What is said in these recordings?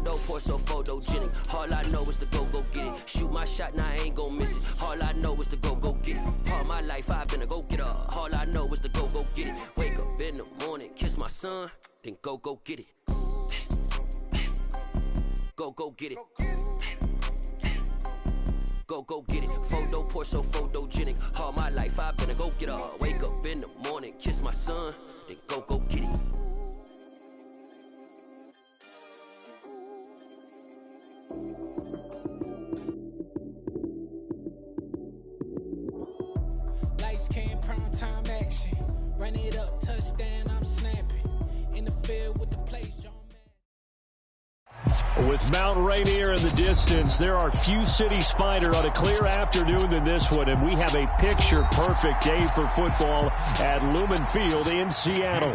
Photo, pour so photogenic. All I know is to go get it. Shoot my shot, now I ain't gon' miss it. All I know is to go get it. All my life I've been a go-getter. All I know is to go get it. Wake up in the morning, kiss my son, then go get it. Go get it. Go get it. Photo, pour so photogenic. All my life I've been a go-getter. Wake up in the morning, kiss my son, then go get it. Lights came, prime time action. Run it up, touchdown, I'm snapping. In the field with the plays, With Mount Rainier in the distance, there are few cities finer on a clear afternoon than this one, and we have a picture-perfect day for football at Lumen Field in Seattle.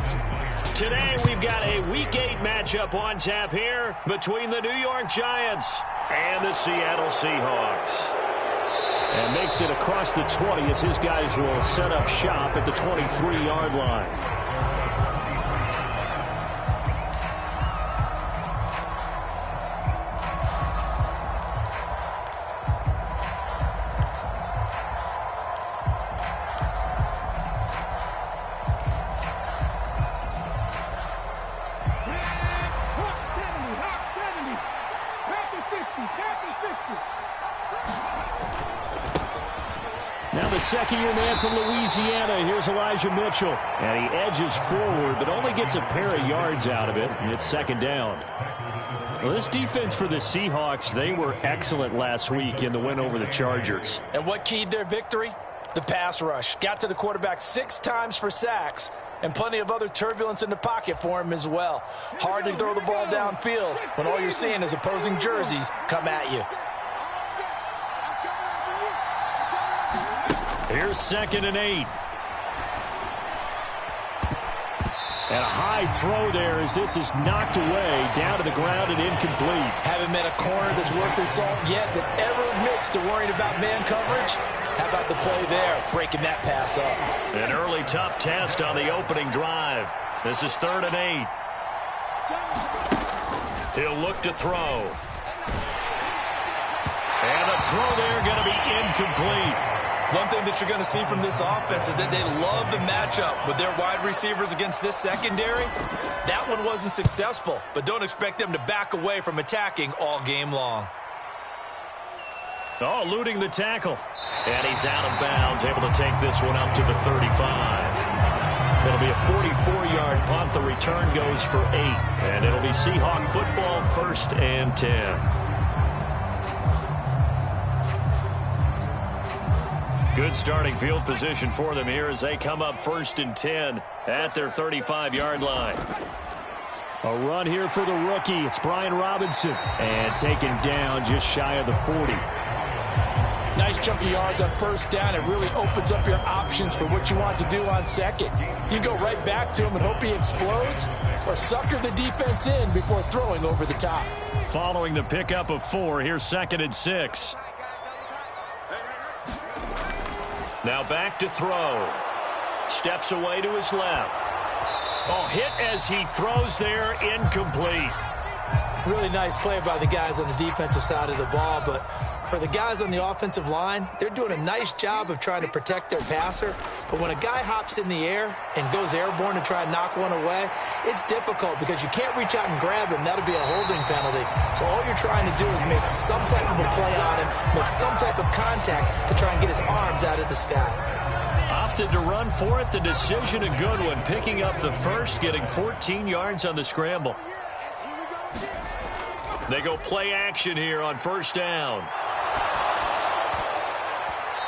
Today, we've got a Week 8 matchup on tap here between the New York Giants and the Seattle Seahawks. And makes it across the 20 as his guys will set up shop at the 23-yard line. Now the second-year man from Louisiana, here's Elijah Mitchell. And he edges forward, but only gets a pair of yards out of it, and it's second down. Well, this defense for the Seahawks, they were excellent last week in the win over the Chargers. And what keyed their victory? The pass rush. Got to the quarterback 6 times for sacks, and plenty of other turbulence in the pocket for him as well. Hard to throw the ball downfield when all you're seeing is opposing jerseys come at you. Here's 2nd and 8. And a high throw there as this is knocked away, down to the ground and incomplete. Haven't met a corner that's worth their salt yet that ever admits to worrying about man coverage. How about the play there, breaking that pass up? An early tough test on the opening drive. This is 3rd and 8. He'll look to throw. And the throw there going to be incomplete. One thing that you're going to see from this offense is that they love the matchup with their wide receivers against this secondary. That one wasn't successful, but don't expect them to back away from attacking all game long. Oh, eluding the tackle. And he's out of bounds, able to take this one up to the 35. It'll be a 44-yard punt. The return goes for 8. And it'll be Seahawk football, 1st and 10. Good starting field position for them here as they come up 1st and 10 at their 35-yard line. A run here for the rookie. It's Brian Robinson. And taken down just shy of the 40. Nice chunk of yards on 1st down. It really opens up your options for what you want to do on 2nd. You go right back to him and hope he explodes, or sucker the defense in before throwing over the top. Following the pickup of 4, here's 2nd and 6. Now back to throw. Steps away to his left. Oh, hit as he throws there, incomplete. Really nice play by the guys on the defensive side of the ball, but for the guys on the offensive line, they're doing a nice job of trying to protect their passer. But when a guy hops in the air and goes airborne to try and knock one away, it's difficult because you can't reach out and grab him. That'll be a holding penalty. So all you're trying to do is make some type of a play on him, make some type of contact to try and get his arms out of the sky. Opted to run for it. The decision a good one. Picking up the first, getting 14 yards on the scramble. They go play action here on 1st down.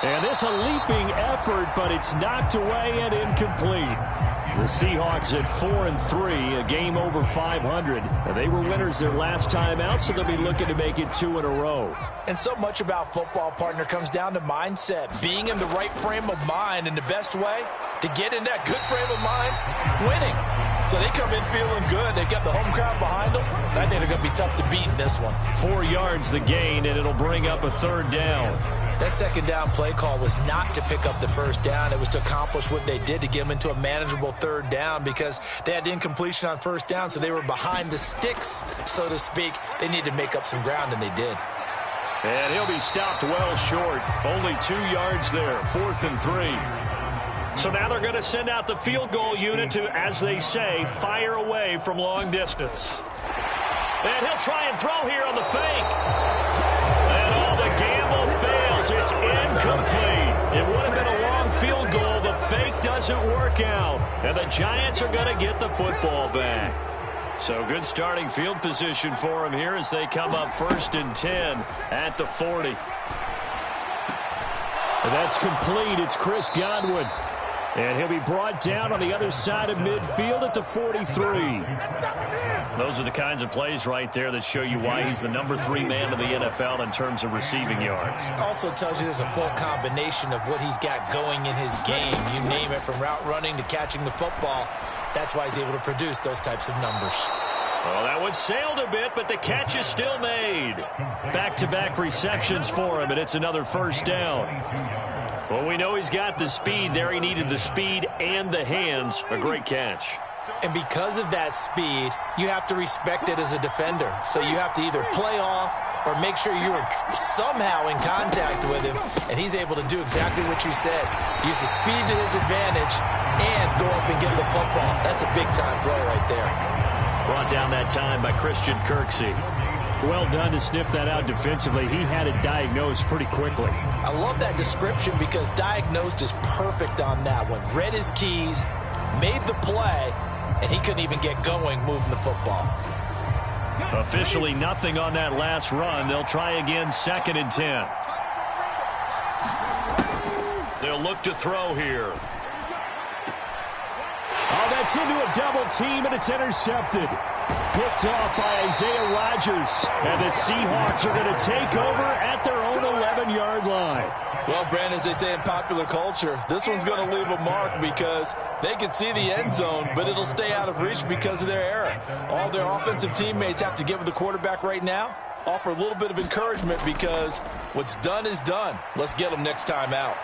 And this a leaping effort, but it's knocked away and incomplete. The Seahawks at 4-3, a game over 500. They were winners their last time out, so they'll be looking to make it 2 in a row. And so much about football, partner, comes down to mindset. Being in the right frame of mind, and the best way to get in that good frame of mind, winning. So they come in feeling good. They've got the home crowd behind them. I think they're going to be tough to beat in this one. 4 yards the gain, and it'll bring up a 3rd down. That second down play call was not to pick up the first down. It was to accomplish what they did, to get them into a manageable third down, because they had incompletion on first down, so they were behind the sticks, so to speak. They needed to make up some ground, and they did. And he'll be stopped well short. Only 2 yards there, 4th and 3. So now they're going to send out the field goal unit to, as they say, fire away from long distance. And he'll try and throw here on the fake. And all the gamble fails. It's incomplete. It would have been a long field goal. The fake doesn't work out. And the Giants are going to get the football back. So good starting field position for them here as they come up 1st and 10 at the 40. And that's complete. It's Chris Godwin. And he'll be brought down on the other side of midfield at the 43. Those are the kinds of plays right there that show you why he's the number 3 man in the NFL in terms of receiving yards. Also tells you there's a full combination of what he's got going in his game. You name it, from route running to catching the football. That's why he's able to produce those types of numbers. Well, that one sailed a bit, but the catch is still made. Back-to-back receptions for him, and it's another first down. Well, we know he's got the speed there. He needed the speed and the hands. A great catch. And because of that speed, you have to respect it as a defender. So you have to either play off or make sure you're somehow in contact with him. And he's able to do exactly what you said. Use the speed to his advantage and go up and get the football. That's a big-time play right there. Brought down that time by Christian Kirksey. Well done to sniff that out defensively. He had it diagnosed pretty quickly. I love that description because diagnosed is perfect on that one. Read his keys, made the play, and he couldn't even get going moving the football. Officially nothing on that last run. They'll try again, 2nd and 10. They'll look to throw here. Oh, that's into a double team, and it's intercepted. Picked off by Isaiah Rodgers. And the Seahawks are going to take over at their own 11-yard line. Well, Brandon, as they say in popular culture, this one's going to leave a mark because they can see the end zone, but it'll stay out of reach because of their error. All their offensive teammates have to give the quarterback right now, offer a little bit of encouragement because what's done is done. Let's get them next time out.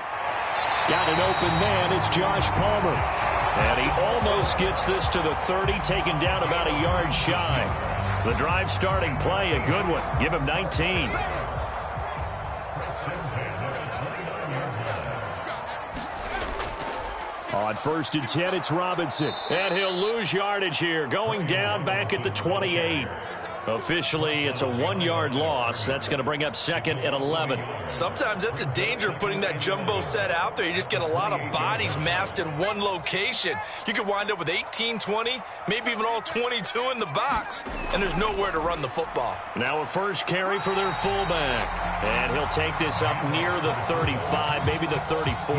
Got an open man. It's Josh Palmer. And he almost gets this to the 30, taken down about a yard shy. The drive starting play, a good one. Give him 19. On 1st and 10, it's Robinson. And he'll lose yardage here, going down back at the 28. Officially, it's a 1-yard loss. That's going to bring up 2nd and 11. Sometimes that's the danger of putting that jumbo set out there. You just get a lot of bodies massed in one location. You could wind up with 18, 20, maybe even all 22 in the box, and there's nowhere to run the football. Now a first carry for their fullback. And he'll take this up near the 35, maybe the 34.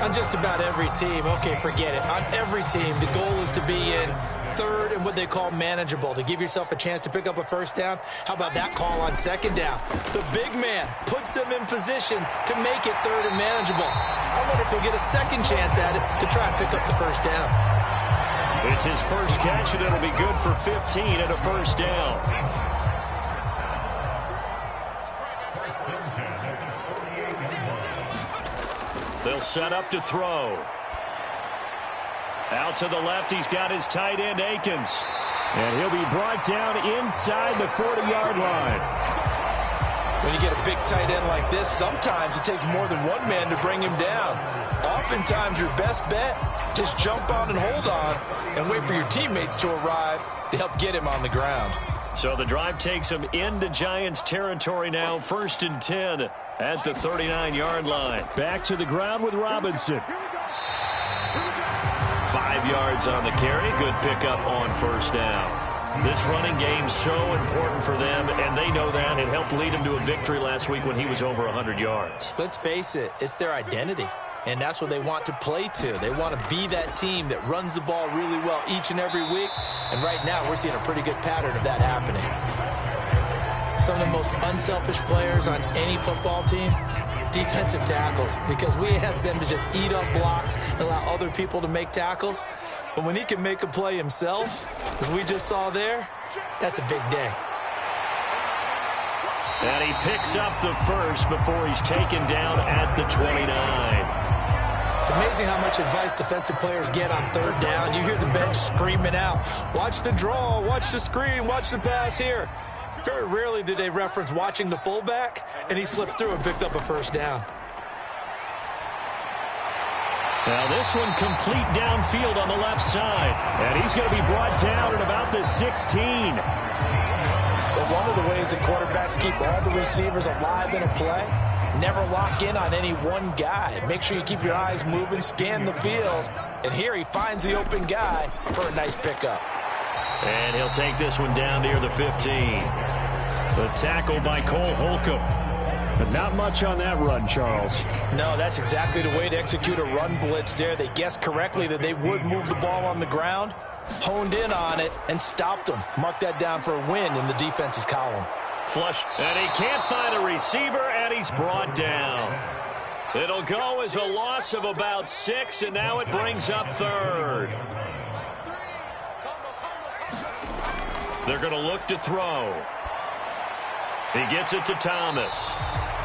On just about every team, okay, forget it. On every team, the goal is to be in 3rd and what they call manageable, to give yourself a chance to pick up a first down. How about that call on 2nd down? The big man puts them in position to make it 3rd and manageable. I wonder if he'll get a second chance at it to try and pick up the first down. It's his first catch, and it'll be good for 15 and a first down. They'll set up to throw. Out to the left, he's got his tight end, Akins. And he'll be brought down inside the 40-yard line. When you get a big tight end like this, sometimes it takes more than one man to bring him down. Oftentimes, your best bet, just jump on and hold on and wait for your teammates to arrive to help get him on the ground. So the drive takes him into Giants territory now, 1st and 10 at the 39-yard line. Back to the ground with Robinson. 5 yards on the carry. Good pickup on first down. This running game's so important for them, and they know that. It helped lead them to a victory last week when he was over 100 yards. Let's face it, it's their identity, and that's what they want to play to. They want to be that team that runs the ball really well each and every week, and right now we're seeing a pretty good pattern of that happening. Some of the most unselfish players on any football team, defensive tackles, because we ask them to just eat up blocks and allow other people to make tackles. But when he can make a play himself, as we just saw there, that's a big day. And he picks up the first before he's taken down at the 29. It's amazing how much advice defensive players get on third down. You hear the bench screaming out, watch the draw, watch the screen, watch the pass here. Very rarely do they reference watching the fullback, and he slipped through and picked up a first down. Now this one complete downfield on the left side. And he's going to be brought down at about the 16. But one of the ways that quarterbacks keep all the receivers alive in a play, never lock in on any one guy. Make sure you keep your eyes moving, scan the field. And here he finds the open guy for a nice pickup. And he'll take this one down near the 15. The tackle by Cole Holcomb. But not much on that run, Charles. No, that's exactly the way to execute a run blitz there. They guessed correctly that they would move the ball on the ground, honed in on it, and stopped them. Mark that down for a win in the defense's column. Flush, and he can't find a receiver, and he's brought down. It'll go as a loss of about 6, and now it brings up third. They're going to look to throw. He gets it to Thomas.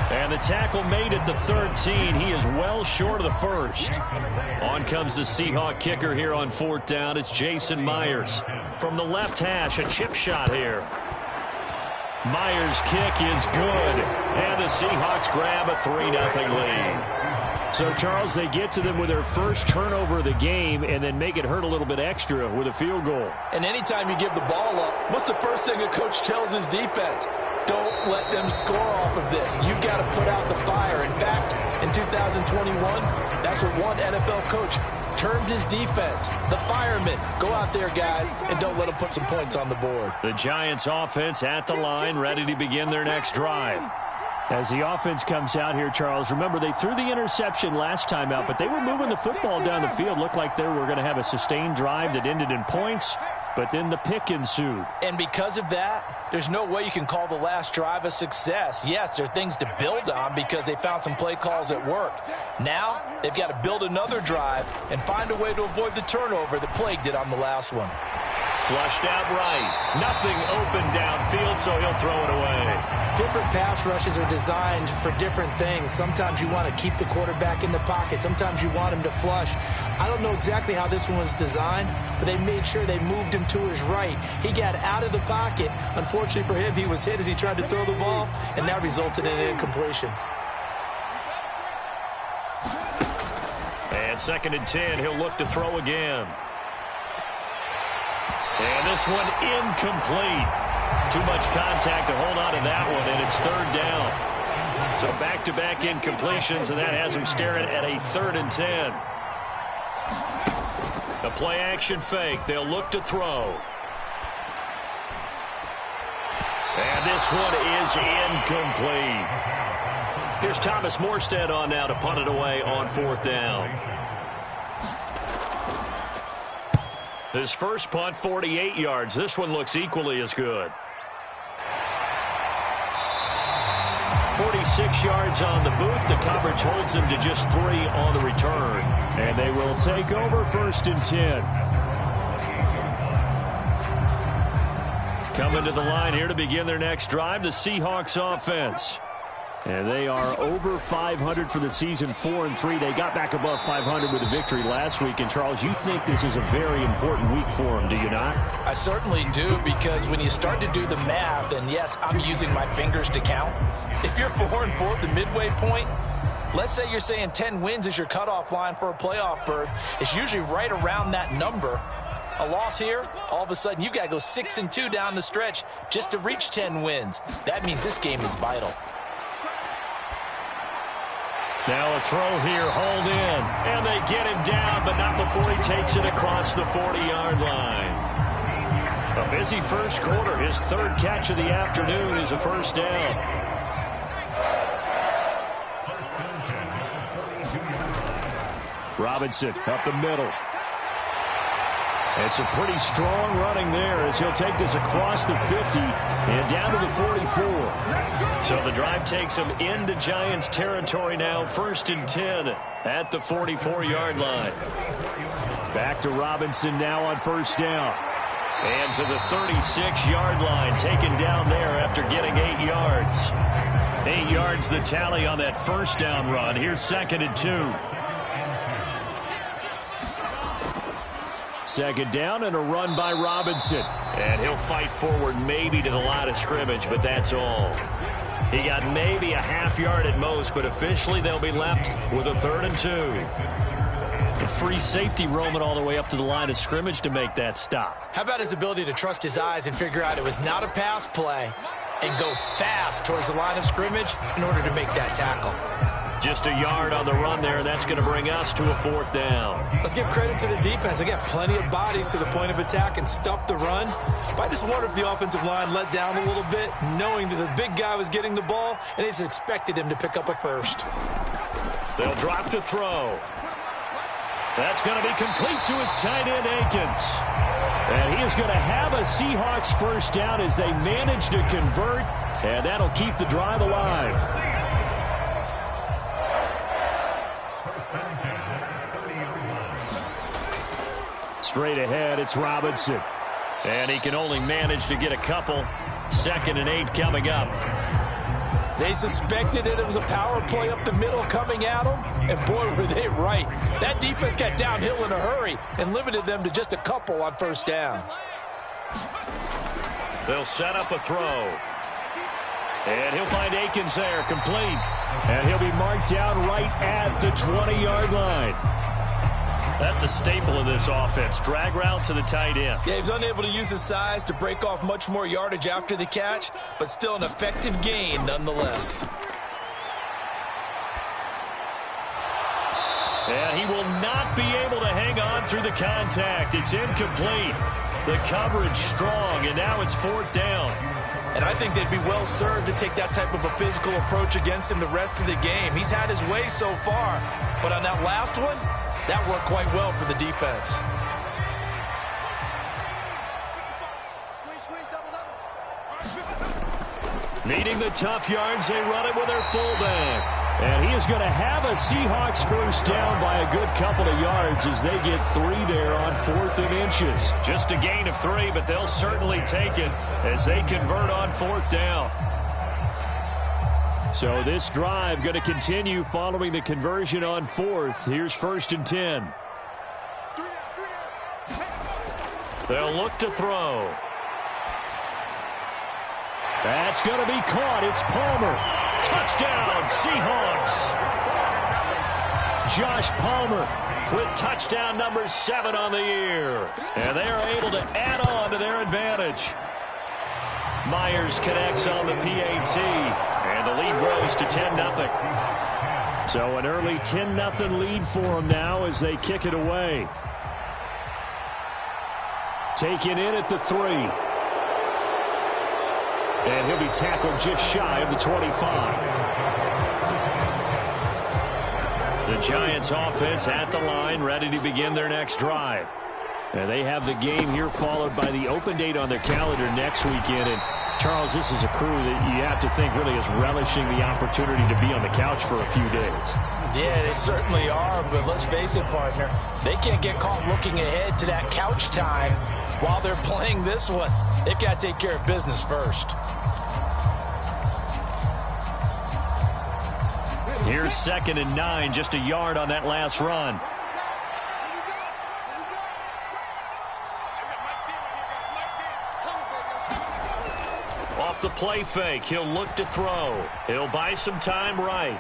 And the tackle made at the 13. He is well short of the first. On comes the Seahawk kicker here on fourth down. It's Jason Myers. From the left hash, a chip shot here. Myers' kick is good. And the Seahawks grab a 3-0 lead. So, Charles, they get to them with their first turnover of the game and then make it hurt a little bit extra with a field goal. And anytime you give the ball up, what's the first thing a coach tells his defense? Don't let them score off of this. You've got to put out the fire. In fact, in 2021, that's what one NFL coach termed his defense. The firemen. Go out there, guys, and don't let them put some points on the board. The Giants offense at the line, ready to begin their next drive. As the offense comes out here, Charles, remember they threw the interception last time out, but they were moving the football down the field. Looked like they were going to have a sustained drive that ended in points, but then the pick ensued. And because of that, there's no way you can call the last drive a success. Yes, there are things to build on because they found some play calls that worked. Now, they've got to build another drive and find a way to avoid the turnover that plagued it on the last one. Flushed out right. Nothing open downfield, so he'll throw it away. Different pass rushes are designed for different things. Sometimes you want to keep the quarterback in the pocket. Sometimes you want him to flush. I don't know exactly how this one was designed, but they made sure they moved him to his right. He got out of the pocket. Unfortunately for him, he was hit as he tried to throw the ball, and that resulted in an incompletion. And 2nd and 10, he'll look to throw again. And this one incomplete. Too much contact to hold on to that one, and it's 3rd down. So back-to-back incompletions, and that has them staring at a 3rd and 10. The play-action fake. They'll look to throw. And this one is incomplete. Here's Thomas Morstead on now to punt it away on 4th down. His first punt, 48 yards. This one looks equally as good. 46 yards on the boot. The coverage holds him to just 3 on the return. And they will take over 1st and 10. Coming to the line here to begin their next drive, the Seahawks offense. And they are over 500 for the season, 4-3. They got back above 500 with a victory last week. And, Charles, you think this is a very important week for them, do you not? I certainly do, because when you start to do the math, and, yes, I'm using my fingers to count. If you're 4-4 at the midway point, let's say you're saying 10 wins is your cutoff line for a playoff berth. It's usually right around that number. A loss here, all of a sudden you've got to go 6-2 down the stretch just to reach 10 wins. That means this game is vital. Now a throw here, hauled in, and they get him down, but not before he takes it across the 40-yard line. A busy first quarter. His 3rd catch of the afternoon is a first down. Robinson up the middle. It's a pretty strong running there as he'll take this across the 50 and down to the 44. So the drive takes him into Giants territory now. 1st and 10 at the 44-yard line. Back to Robinson now on 1st down. And to the 36-yard line, taken down there after getting 8 yards. 8 yards the tally on that first down run. Here's 2nd and 2. Second down and a run by Robinson. And he'll fight forward maybe to the line of scrimmage, but that's all. He got maybe a half yard at most, but officially they'll be left with a 3rd and 2. A free safety roaming all the way up to the line of scrimmage to make that stop. How about his ability to trust his eyes and figure out it was not a pass play and go fast towards the line of scrimmage in order to make that tackle. Just a yard on the run there. That's going to bring us to a 4th down. Let's give credit to the defense. They got plenty of bodies to the point of attack and stuffed the run. But I just wonder if the offensive line let down a little bit, knowing that the big guy was getting the ball, and they just expected him to pick up a first. They'll drop to throw. That's going to be complete to his tight end, Akins. And he is going to have a Seahawks first down as they manage to convert, and that'll keep the drive alive. Straight ahead, it's Robinson. And he can only manage to get a couple. 2nd and 8 coming up. They suspected it was a power play up the middle coming at them, and boy, were they right. That defense got downhill in a hurry and limited them to just a couple on first down. They'll set up a throw. And he'll find Akins there, complete. And he'll be marked down right at the 20-yard line. That's a staple of this offense. Drag route to the tight end. Yeah, he was unable to use his size to break off much more yardage after the catch, but still an effective gain nonetheless. And he will not be able to hang on through the contact. It's incomplete. The coverage strong, and now it's 4th down. And I think they'd be well served to take that type of a physical approach against him the rest of the game. He's had his way so far, but on that last one, that worked quite well for the defense. Needing the tough yards, they run it with their fullback. And he is going to have a Seahawks first down by a good couple of yards as they get 3 there on 4th and inches. Just a gain of 3, but they'll certainly take it as they convert on 4th down. So this drive going to continue following the conversion on 4th. Here's 1st and 10. They'll look to throw. That's going to be caught. It's Palmer. Touchdown, Seahawks. Josh Palmer with touchdown number 7 on the year. And they are able to add on to their advantage. Myers connects on the PAT. And the lead grows to 10-0. So an early 10-0 lead for them now as they kick it away. Taken in at the 3. And he'll be tackled just shy of the 25. The Giants offense at the line, ready to begin their next drive. And they have the game here followed by the open date on their calendar next weekend. And Charles, this is a crew that you have to think really is relishing the opportunity to be on the couch for a few days. Yeah, they certainly are, but let's face it, partner. They can't get caught looking ahead to that couch time while they're playing this one. They've got to take care of business first. Here's 2nd and 9, just a yard on that last run. Off the play fake, he'll look to throw. He'll buy some time right.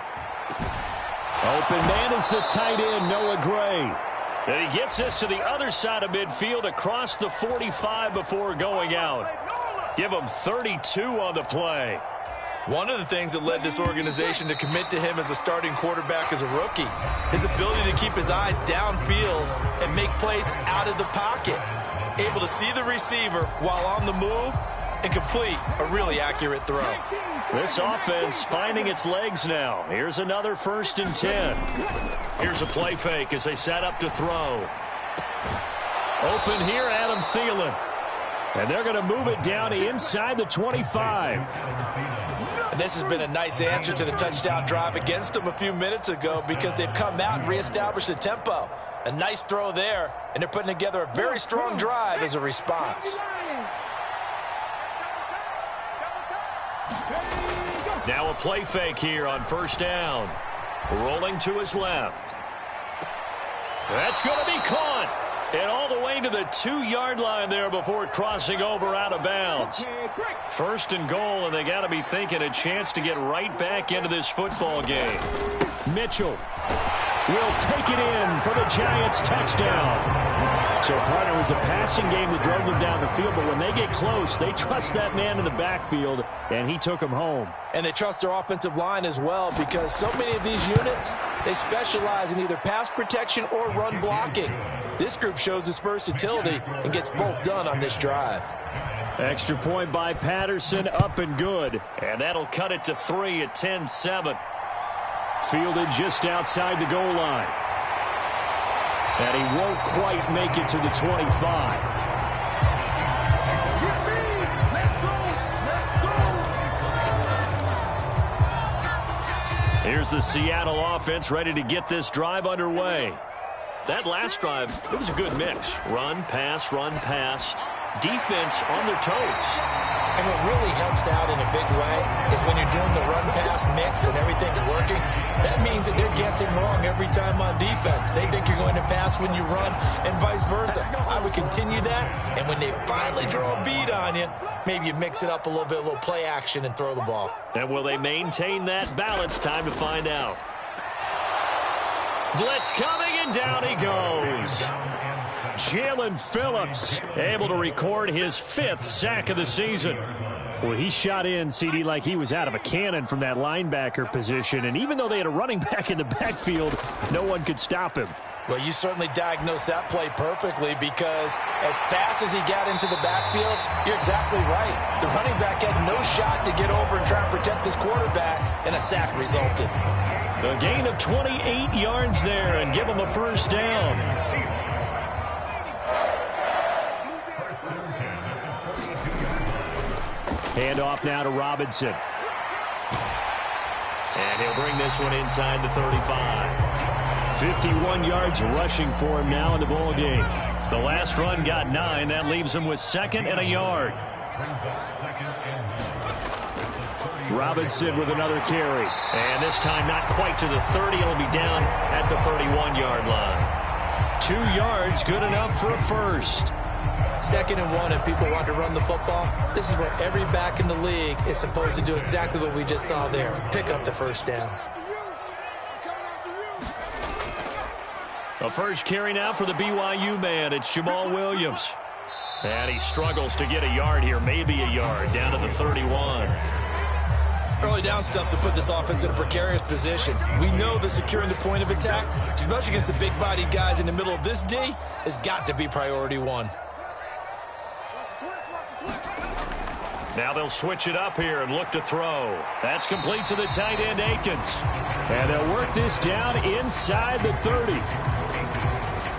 Open man is the tight end, Noah Gray. And he gets this to the other side of midfield across the 45 before going out. Give him 32 on the play. One of the things that led this organization to commit to him as a starting quarterback as a rookie, his ability to keep his eyes downfield and make plays out of the pocket. Able to see the receiver while on the move and complete a really accurate throw. This offense finding its legs now. Here's another 1st and 10. Here's a play fake as they set up to throw. Open here, Adam Thielen. And they're going to move it down inside the 25. And this has been a nice answer to the touchdown drive against them a few minutes ago because they've come out and reestablished the tempo. A nice throw there, and they're putting together a very strong drive as a response. Now a play fake here on first down. Rolling to his left. That's going to be caught. And all the way to the 2-yard line there before crossing over out of bounds. First and goal, and they got to be thinking a chance to get right back into this football game. Mitchell will take it in for the Giants touchdown. So, partner, it was a passing game that drove them down the field, but when they get close, they trust that man in the backfield, and he took them home. And they trust their offensive line as well, because so many of these units, they specialize in either pass protection or run blocking. This group shows its versatility and gets both done on this drive. Extra point by Patterson, up and good. And that'll cut it to 3 at 10-7. Fielded just outside the goal line. And he won't quite make it to the 25. Here's the Seattle offense ready to get this drive underway. That last drive, it was a good mix. Run, pass, defense on their toes. And what really helps out in a big way is when you're doing the run-pass mix and everything's working, that means that they're guessing wrong every time on defense. They think you're going to pass when you run and vice versa. I would continue that, and when they finally draw a bead on you, maybe you mix it up a little bit, a little play action, and throw the ball. And will they maintain that balance? Time to find out. Blitz coming, and down he goes. Jalen Phillips able to record his 5th sack of the season. Well, he shot in, CD, like he was out of a cannon from that linebacker position. And even though they had a running back in the backfield, no one could stop him. Well, you certainly diagnosed that play perfectly, because as fast as he got into the backfield, you're exactly right. The running back had no shot to get over and try and protect this quarterback, and a sack resulted. A gain of 28 yards there and give him a first down. Handoff now to Robinson. And he'll bring this one inside the 35. 51 yards rushing for him now in the ball game. The last run got 9. That leaves him with 2nd and a yard. Robinson with another carry. And this time not quite to the 30. It'll be down at the 31-yard line. 2 yards, good enough for a first. 2nd and 1, and people want to run the football. This is where every back in the league is supposed to do exactly what we just saw there. Pick up the first down. A first carry now for the BYU man. It's Jamal Williams. And he struggles to get a yard here, maybe a yard, down to the 31. Early down stuff to put this offense in a precarious position. We know that securing the point of attack, especially against the big-bodied guys in the middle of this D, has got to be priority 1. Now they'll switch it up here and look to throw. That's complete to the tight end, Akins. And they'll work this down inside the 30.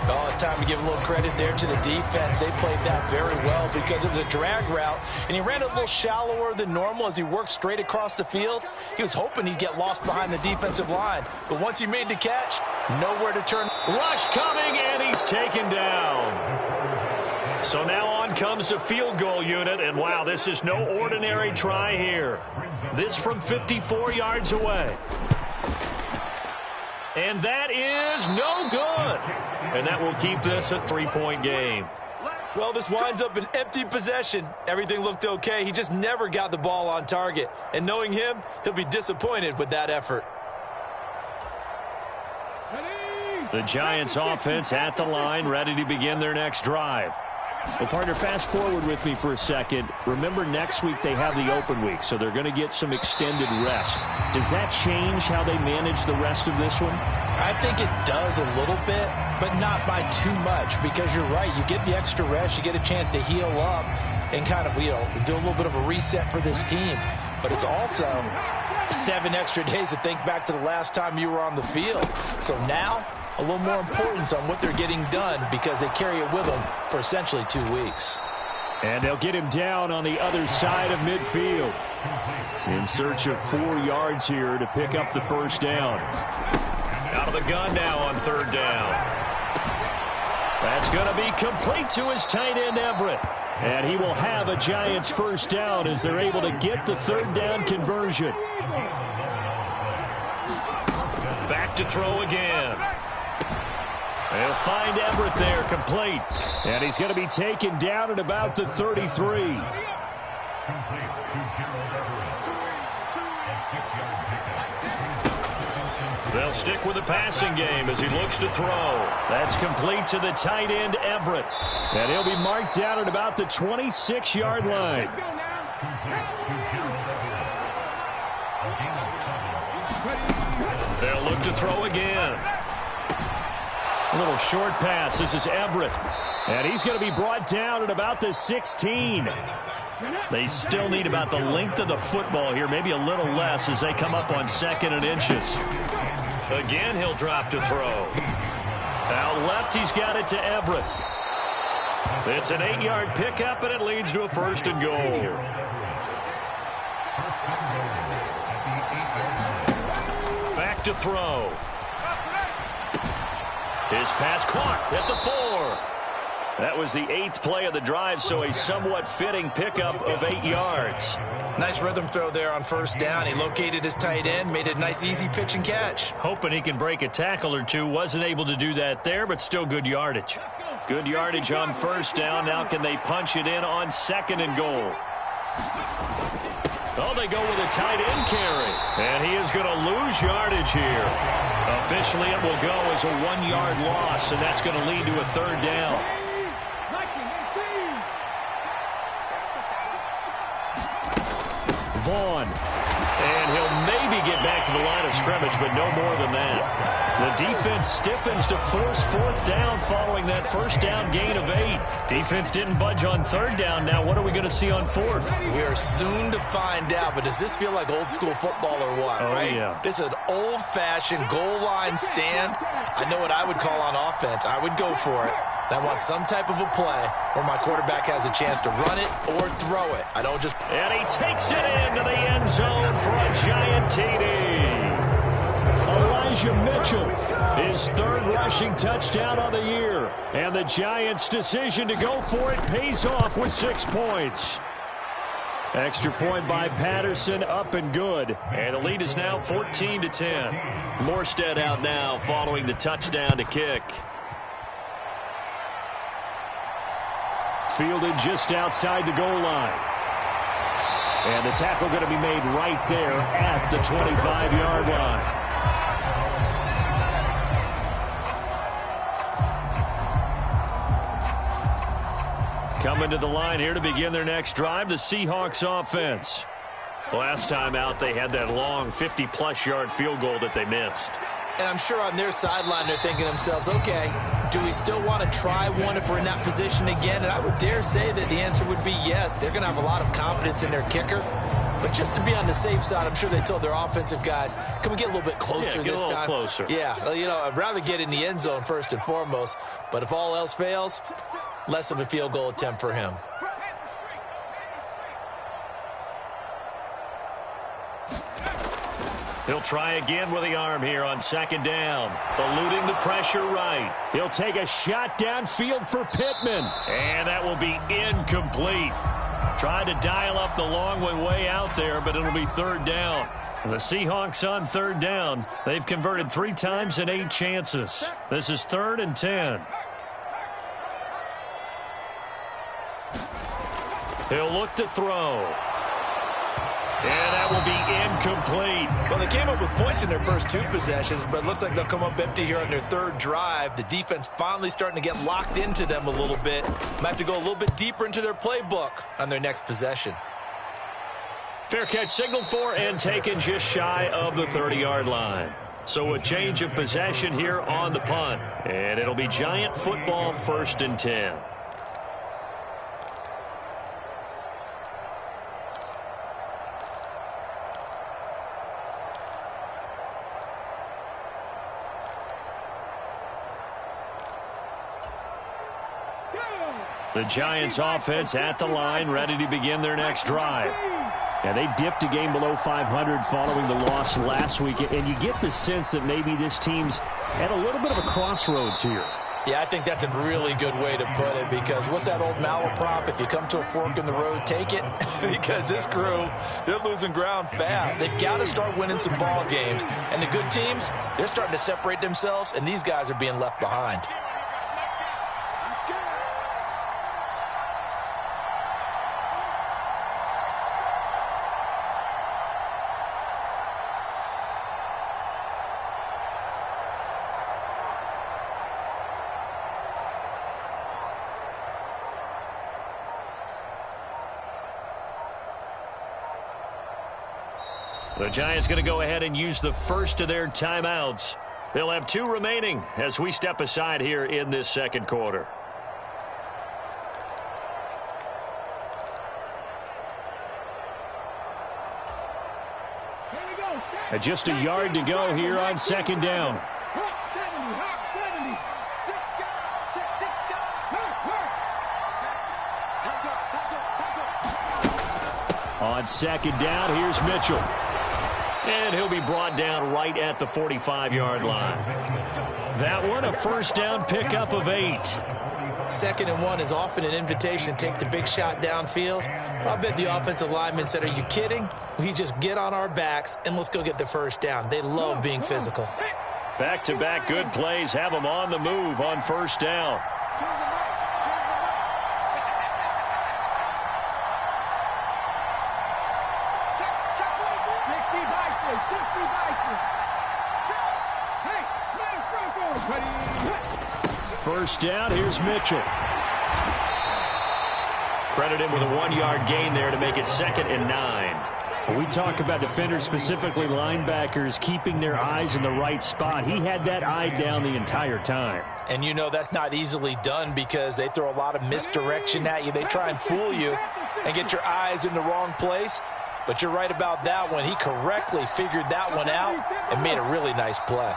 Oh, it's time to give a little credit there to the defense. They played that very well because it was a drag route, and he ran a little shallower than normal as he worked straight across the field. He was hoping he'd get lost behind the defensive line, but once he made the catch, nowhere to turn. Rush coming, and he's taken down. So now on comes the field goal unit, and wow, this is no ordinary try here. This from 54 yards away. And that is no good. And that will keep this a 3-point game. Well, this winds up an empty possession. Everything looked okay. He just never got the ball on target. And knowing him, he'll be disappointed with that effort. The Giants offense at the line, ready to begin their next drive. Well, partner, fast forward with me for a second. Remember, next week they have the open week, so they're going to get some extended rest. Does that change how they manage the rest of this one? I think it does a little bit, but not by too much, because you're right. You get the extra rest. You get a chance to heal up and kind of, do a little bit of a reset for this team. But it's also 7 extra days to think back to the last time you were on the field. So now, a little more importance on what they're getting done because they carry it with them for essentially 2 weeks. And they'll get him down on the other side of midfield. In search of 4 yards here to pick up the first down. Out of the gun now on 3rd down. That's going to be complete to his tight end, Everett. And he will have a Giants first down as they're able to get the third down conversion. Back to throw again. They'll find Everett there, complete. And he's going to be taken down at about the 33. They'll stick with the passing game as he looks to throw. That's complete to the tight end, Everett. And he'll be marked down at about the 26-yard line. They'll look to throw again. A little short pass. This is Everett. And he's going to be brought down at about the 16. They still need about the length of the football here, maybe a little less as they come up on 2nd and inches. Again, he'll drop to throw. Out left, he's got it to Everett. It's an 8-yard pickup, and it leads to a 1st and goal. Back to throw. His pass caught at the 4. That was the 8th play of the drive, so a somewhat fitting pickup of 8 yards. Nice rhythm throw there on 1st down. He located his tight end, made a nice easy pitch and catch. Hoping he can break a tackle or two. Wasn't able to do that there, but still good yardage. Good yardage on 1st down. Now can they punch it in on 2nd and goal? Oh, they go with a tight end carry. And he is going to lose yardage here. Officially, it will go as a 1-yard loss, and that's going to lead to a 3rd down. Vaughn. And he'll maybe get back to the line of scrimmage, but no more than that. The defense stiffens to force 4th down following that 1st down gain of 8. Defense didn't budge on 3rd down. Now what are we going to see on 4th? We are soon to find out, but does this feel like old school football or what? Oh, right? Yeah. This is an old-fashioned goal line stand. I know what I would call on offense. I would go for it. I want some type of a play where my quarterback has a chance to run it or throw it. I don't just... And he takes it into the end zone for a Giant TD. Elijah Mitchell, his 3rd rushing touchdown on the year. And the Giants' decision to go for it pays off with 6 points. Extra point by Patterson, up and good. And the lead is now 14-10. Morstead out now following the touchdown to kick. Fielded just outside the goal line. And the tackle going to be made right there at the 25-yard line. Coming to the line here to begin their next drive, the Seahawks offense. Last time out, they had that long 50-plus yard field goal that they missed. And I'm sure on their sideline they're thinking to themselves, okay, do we still want to try one if we're in that position again? And I would dare say that the answer would be yes. They're going to have a lot of confidence in their kicker. But just to be on the safe side, I'm sure they told their offensive guys, can we get a little bit closer this time? Yeah, get a little closer. Yeah, you know, I'd rather get in the end zone first and foremost. But if all else fails, less of a field goal attempt for him. He'll try again with the arm here on 2nd down. Eluding the pressure right. He'll take a shot downfield for Pittman. And that will be incomplete. Trying to dial up the long one way out there, but it'll be 3rd down. The Seahawks on 3rd down. They've converted 3 times in 8 chances. This is 3rd and 10. He'll look to throw. And that will be incomplete. Well, they came up with points in their first 2 possessions, but it looks like they'll come up empty here on their 3rd drive. The defense finally starting to get locked into them a little bit. Might have to go a little bit deeper into their playbook on their next possession. Fair catch signaled for and taken just shy of the 30-yard line. So a change of possession here on the punt. And it'll be Giant football 1st and 10. The Giants offense at the line, ready to begin their next drive. And they dipped a game below 500 following the loss last week. And you get the sense that maybe this team's at a little bit of a crossroads here. Yeah, I think that's a really good way to put it, because what's that old malaprop? If you come to a fork in the road, take it. Because this crew, they're losing ground fast. They've got to start winning some ball games. And the good teams, they're starting to separate themselves, and these guys are being left behind. The Giants going to go ahead and use the first of their timeouts. They'll have 2 remaining as we step aside here in this second quarter. And just a yard to go here on second down. On second down, here's Mitchell. And he'll be brought down right at the 45-yard line. That one, a first down pickup of 8. 2nd and 1 is often an invitation to take the big shot downfield. I bet the offensive lineman said, "Are you kidding? We just get on our backs and let's go get the first down." They love being physical. Back-to-back good plays have them on the move on first down. First down, here's Mitchell. Credit him with a 1-yard gain there to make it 2nd and 9. We talk about defenders, specifically linebackers, keeping their eyes in the right spot. He had that eye down the entire time. And you know that's not easily done, because they throw a lot of misdirection at you. They try and fool you and get your eyes in the wrong place. But you're right about that one. He correctly figured that one out and made a really nice play.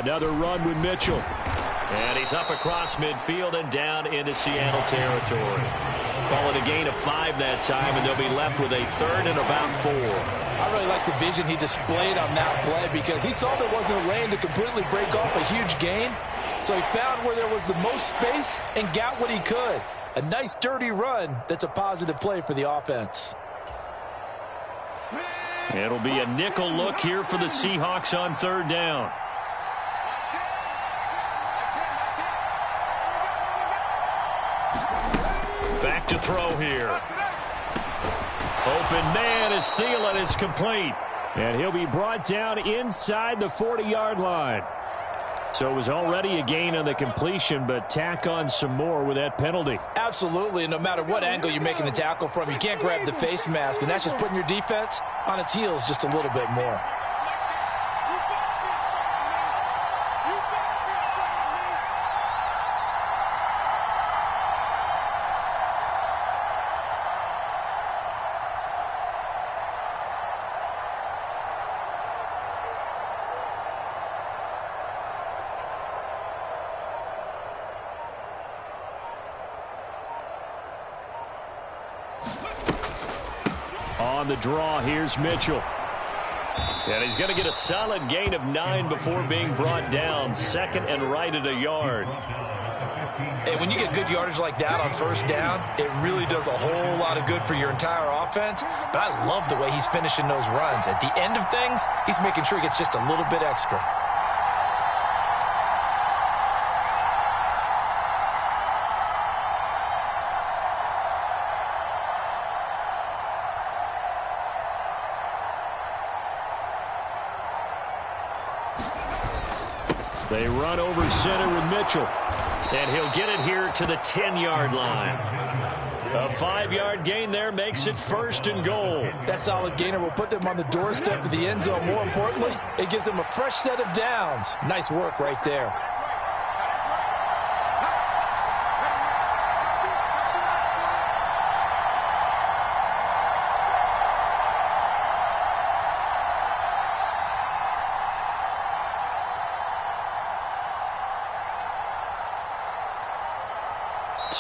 Another run with Mitchell. And he's up across midfield and down into Seattle territory. Call it a gain of 5 that time, and they'll be left with a 3rd and about 4. I really like the vision he displayed on that play, because he saw there wasn't a lane to completely break off a huge gain. So he found where there was the most space and got what he could. A nice dirty run that's a positive play for the offense. It'll be a nickel look here for the Seahawks on 3rd down. Back to throw here. Open man is Thielen. It's complete. And he'll be brought down inside the 40-yard line. So it was already a gain on the completion, but tack on some more with that penalty. Absolutely. No matter what angle you're making the tackle from, you can't grab the face mask, and that's just putting your defense on its heels just a little bit more. On the draw, here's Mitchell. And he's going to get a solid gain of 9 before being brought down. 2nd and right at a yard. Hey, when you get good yardage like that on first down, it really does a whole lot of good for your entire offense. But I love the way he's finishing those runs. At the end of things, he's making sure he gets just a little bit extra. They run over center with Mitchell. And he'll get it here to the 10-yard line. A 5-yard gain there makes it 1st and goal. That solid gainer will put them on the doorstep of the end zone. More importantly, it gives them a fresh set of downs. Nice work right there.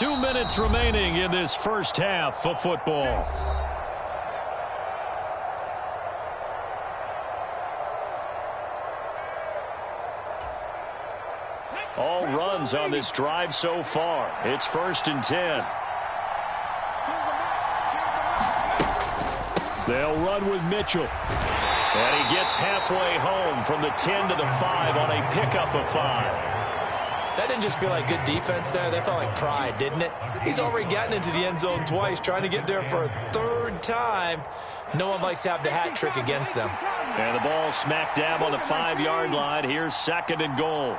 2 minutes remaining in this first half of football. All runs on this drive so far. It's 1st and 10. They'll run with Mitchell. And he gets halfway home from the 10 to the 5 on a pickup of 5. That didn't just feel like good defense there. That felt like pride, didn't it? He's already gotten into the end zone twice, trying to get there for a 3rd time. No one likes to have the hat trick against them. And the ball smack dab on the 5-yard line. Here's 2nd and goal.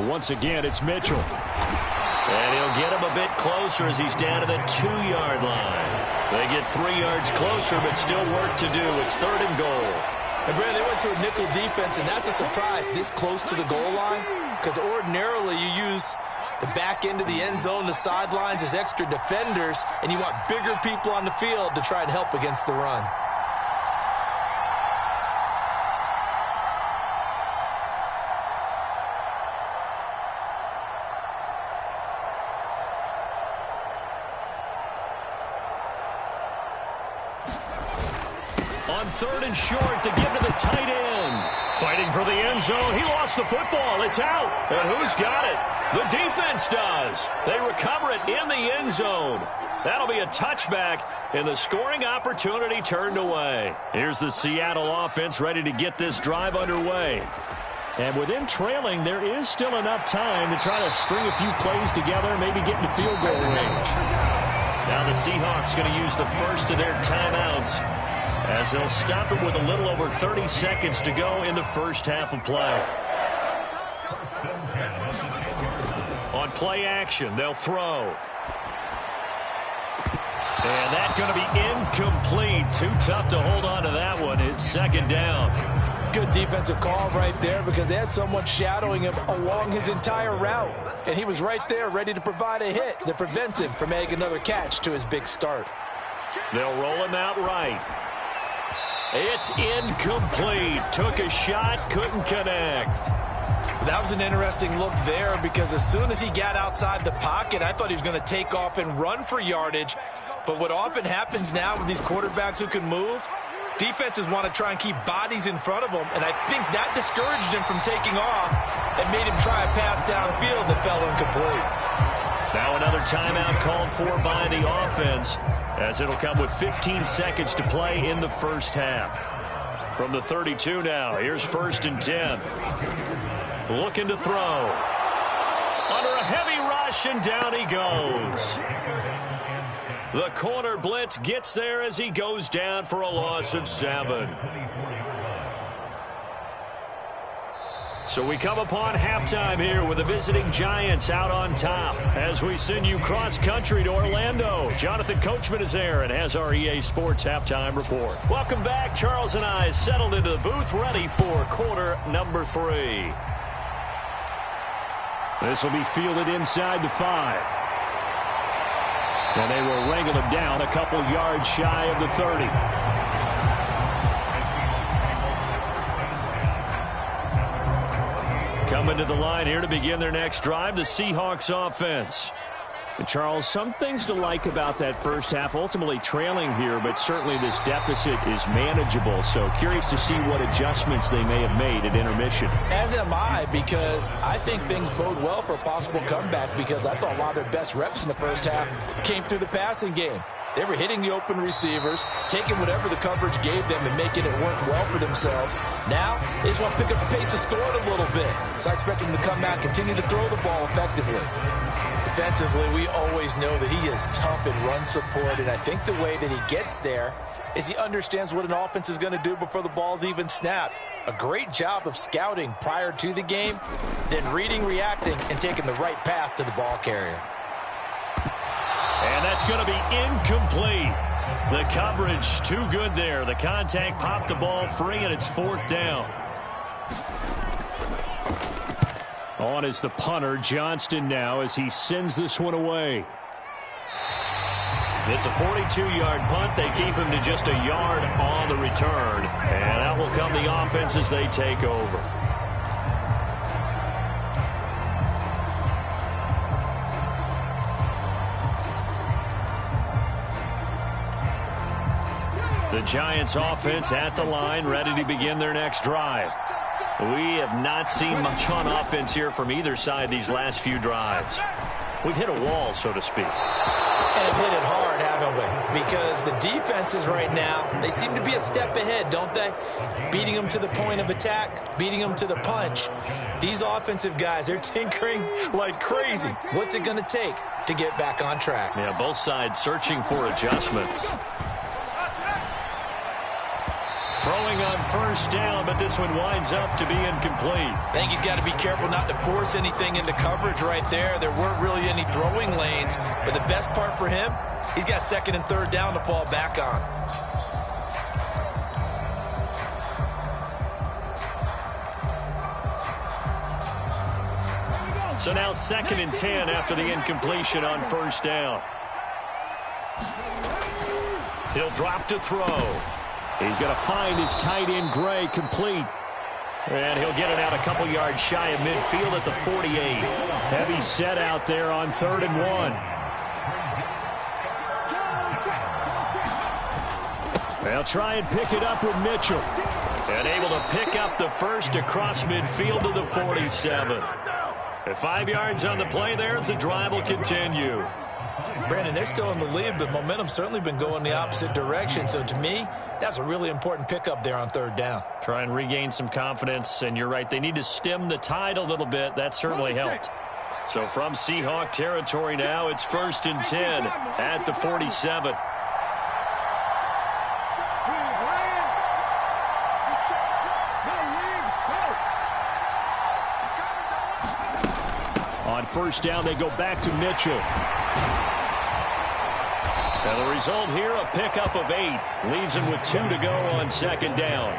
Once again, it's Mitchell. And he'll get him a bit closer as he's down to the 2-yard line. They get 3 yards closer, but still work to do. It's 3rd and goal. And, Brad, they went to a nickel defense, and that's a surprise this close to the goal line, because ordinarily you use the back end of the end zone, the sidelines as extra defenders, and you want bigger people on the field to try and help against the run. On 3rd and short to give to the tight end. Fighting for the end zone. He lost the football. It's out. And who's got it? The defense does. They recover it in the end zone. That'll be a touchback, and the scoring opportunity turned away. Here's the Seattle offense ready to get this drive underway. And with them trailing, there is still enough time to try to string a few plays together, maybe get into field goal range. Now the Seahawks going to use the first of their timeouts, as they'll stop it with a little over 30 seconds to go in the first half of play. On play action, they'll throw. And that's going to be incomplete. Too tough to hold on to that one. It's 2nd down. Good defensive call right there, because they had someone shadowing him along his entire route. And he was right there ready to provide a hit that prevents him from making another catch to his big start. They'll roll him out right. It's incomplete. Took a shot, couldn't connect. That was an interesting look there, because as soon as he got outside the pocket, I thought he was going to take off and run for yardage. But what often happens now with these quarterbacks who can move, defenses want to try and keep bodies in front of them, and I think that discouraged him from taking off and made him try a pass downfield that fell incomplete. Now another timeout called for by the offense, as it'll come with 15 seconds to play in the first half. From the 32 now, here's 1st and 10. Looking to throw. Under a heavy rush, and down he goes. The corner blitz gets there as he goes down for a loss of 7. So we come upon halftime here with the visiting Giants out on top. As we send you cross-country to Orlando, Jonathan Coachman is there and has our EA Sports halftime report. Welcome back. Charles and I settled into the booth, ready for quarter number 3. This will be fielded inside the 5. And they will wrangle him down a couple yards shy of the 30. Coming to the line here to begin their next drive, the Seahawks offense. And Charles, some things to like about that first half, ultimately trailing here, but certainly this deficit is manageable. So curious to see what adjustments they may have made at intermission. As am I, because I think things bode well for a possible comeback, because I thought a lot of their best reps in the first half came through the passing game. They were hitting the open receivers, taking whatever the coverage gave them and making it work well for themselves. Now, they just want to pick up the pace of scoring a little bit. So I expect them to come out, continue to throw the ball effectively. Defensively, we always know that he is tough in run support, and I think the way that he gets there is he understands what an offense is going to do before the ball's even snapped. A great job of scouting prior to the game, then reading, reacting, and taking the right path to the ball carrier. And that's going to be incomplete. The coverage too good there. The contact popped the ball free, and it's 4th down. On is the punter, Johnston, now as he sends this one away. It's a 42-yard punt. They keep him to just a yard on the return. And out will come the offense as they take over. The Giants offense at the line, ready to begin their next drive. We have not seen much on offense here from either side these last few drives. We've hit a wall, so to speak. And have hit it hard, haven't we? Because the defenses right now, they seem to be a step ahead, don't they? Beating them to the point of attack, beating them to the punch. These offensive guys, they're tinkering like crazy. What's it going to take to get back on track? Yeah, both sides searching for adjustments. Throwing on first down, but this one winds up to be incomplete. I think he's got to be careful not to force anything into coverage right there. There weren't really any throwing lanes, but the best part for him, he's got second and third down to fall back on. So now 2nd and 10 after the incompletion on first down. He'll drop to throw. He's going to find his tight end, Gray, complete. And he'll get it out a couple yards shy of midfield at the 48. Heavy set out there on 3rd and 1. They'll try and pick it up with Mitchell. And able to pick up the first across midfield to the 47. At 5 yards on the play there as the drive will continue. Brandon, they're still in the lead, but momentum's certainly been going the opposite direction. So to me, that's a really important pickup there on 3rd down. Try and regain some confidence, and you're right. They need to stem the tide a little bit. That certainly helped. So from Seahawk territory now, it's 1st and 10 at the 47. On first down, they go back to Mitchell. And the result here, a pickup of 8. Leaves him with 2 to go on 2nd down.